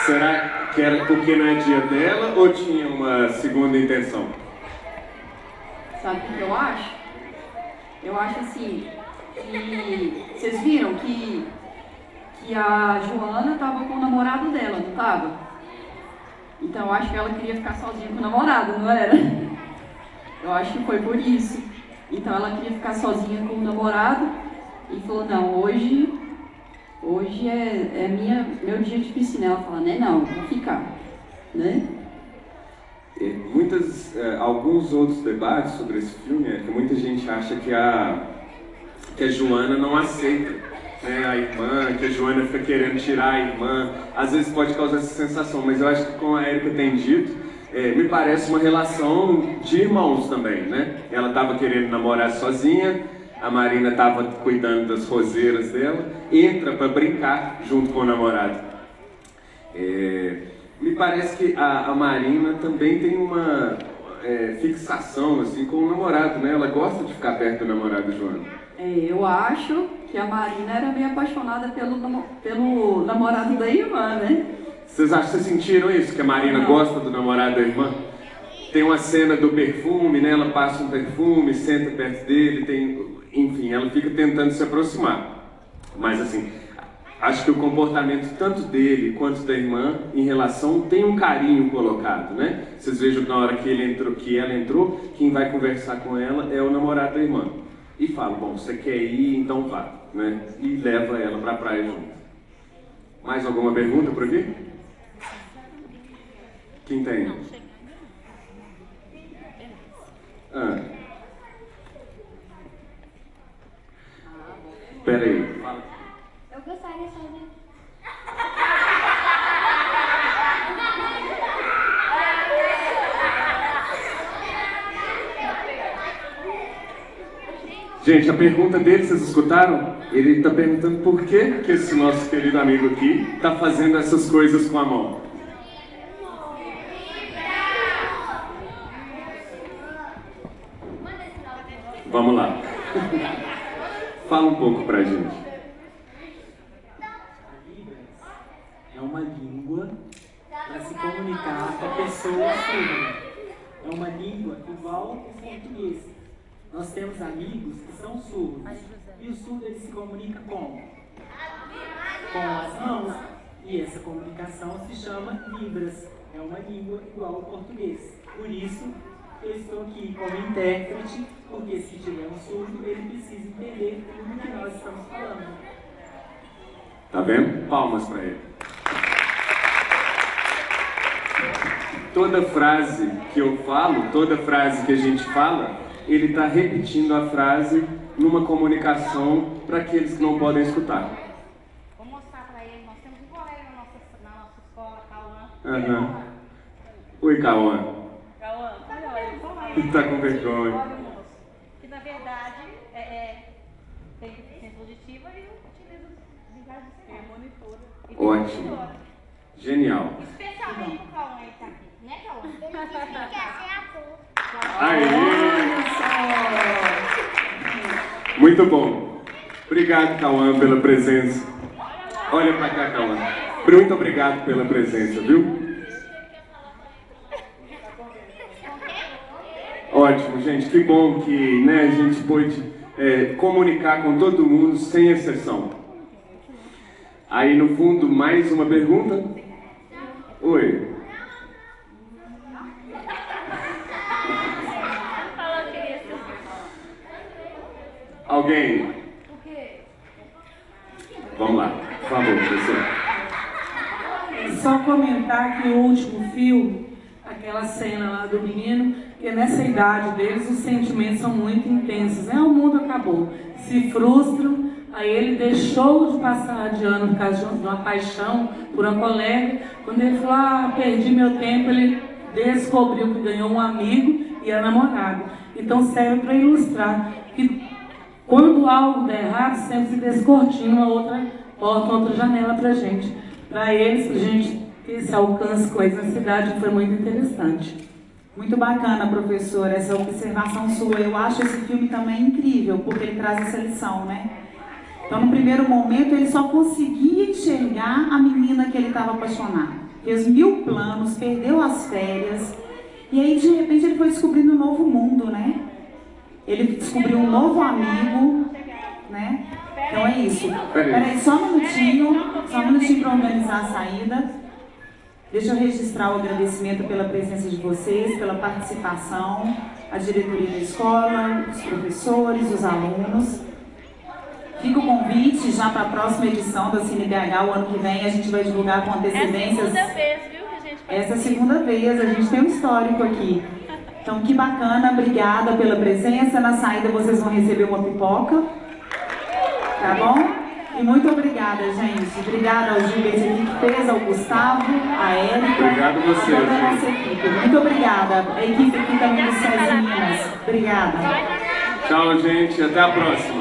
Será que era porque não é dia dela ou tinha uma segunda intenção? Sabe o que eu acho? Eu acho assim, que vocês viram que a Joana estava com o namorado dela, não estava? Então eu acho que ela queria ficar sozinha com o namorado, não era? Eu acho que foi por isso. Então ela queria ficar sozinha com o namorado e falou, não, hoje é meu dia de piscina. Ela fala, né, não, vou ficar, né? Alguns outros debates sobre esse filme é que muita gente acha que a Joana não aceita, né, a irmã, que a Joana fica querendo tirar a irmã. Às vezes pode causar essa sensação, mas eu acho que, como a Érica tem dito, me parece uma relação de irmãos também, né? Ela estava querendo namorar sozinha, a Marina estava cuidando das roseiras dela, entra para brincar junto com o namorado. Me parece que a Marina também tem uma fixação assim, com o namorado, né? Ela gosta de ficar perto do namorado, Joana. Eu acho que a Marina era meio apaixonada pelo namorado da irmã, né? Vocês sentiram isso? Que a Marina gosta do namorado da irmã? Tem uma cena do perfume, né? Ela passa um perfume, senta perto dele, enfim, ela fica tentando se aproximar. Mas assim, acho que o comportamento tanto dele quanto da irmã em relação tem um carinho colocado, né? Vocês vejam que na hora que ela entrou, quem vai conversar com ela é o namorado da irmã. E fala, bom, você quer ir, então vá, né? E leva ela pra praia junto. Mais alguma pergunta por aqui? Quem tem? Espera aí. Eu gostaria só de... Gente, a pergunta dele, vocês escutaram? Ele está perguntando por que esse nosso querido amigo aqui está fazendo essas coisas com a mão. Vamos lá. Fala um pouco pra gente. É uma língua para se comunicar com a pessoa surda. É uma língua igual ao português. Nós temos amigos que são surdos. E o surdo ele se comunica como? Com as mãos. E essa comunicação se chama Libras. É uma língua igual ao português. Por isso, eu estou aqui como intérprete, porque se tiver um surdo, ele precisa entender tudo que nós estamos falando. Tá vendo? Palmas para ele. toda frase que eu falo, toda frase que a gente fala, ele está repetindo a frase numa comunicação para aqueles que não podem escutar. Vou mostrar para ele, nós temos um colega na nossa escola, Cauã. Aham. Oi, Cauã. Cauã, olha, Tá com vergonha. olha, moço. Que na verdade tem deficiência auditiva e utiliza os linguagens de sinais. Monitora. Ótimo. Genial. Especialmente o Cauã, ele tá aqui. Né, Cauã? Ele disse que quer ser ator. Aê! Muito bom. Obrigado, Cauã, pela presença. Olha pra cá, Cauã. Muito obrigado pela presença, viu? Ótimo, gente. Que bom que, né, a gente pôde comunicar com todo mundo, sem exceção. Aí, no fundo, mais uma pergunta? Oi. Alguém? Vamos lá, por favor, professor. Só comentar que o último filme, aquela cena lá do menino, que nessa idade deles os sentimentos são muito intensos, né? O mundo acabou, se frustram, aí ele deixou de passar de ano por causa de uma paixão por uma colega. Quando ele falou, perdi meu tempo, ele descobriu que ganhou um amigo e a namorada. Então serve para ilustrar que quando algo der errado, sempre se descortina uma outra porta, uma outra janela pra gente. Para eles, pra gente ter esse alcance com eles na cidade, foi muito interessante. Muito bacana, professora, essa observação sua. Eu acho esse filme também incrível, porque ele traz essa lição, né? Então, no primeiro momento, ele só conseguia enxergar a menina que ele estava apaixonado. Fez 1000 planos, perdeu as férias, e aí, de repente, ele foi descobrindo um novo mundo, né? Ele descobriu um novo amigo, né? Então é isso. Peraí, só um minutinho para organizar a saída. Deixa eu registrar o agradecimento pela presença de vocês, pela participação, a diretoria da escola, os professores, os alunos. Fica o convite já para a próxima edição da CineBH, o ano que vem a gente vai divulgar com antecedências. É a segunda vez, viu, que a gente participa. Essa é a segunda vez, a gente tem um histórico aqui. Então, que bacana, obrigada pela presença. Na saída vocês vão receber uma pipoca, tá bom? E muito obrigada, gente. Obrigada ao Gilberto que fez, ao Gustavo, a Érica, obrigado a você, toda a nossa equipe. Muito obrigada. A equipe aqui também do SESI Minas. Obrigada. Tchau, gente. Até a próxima.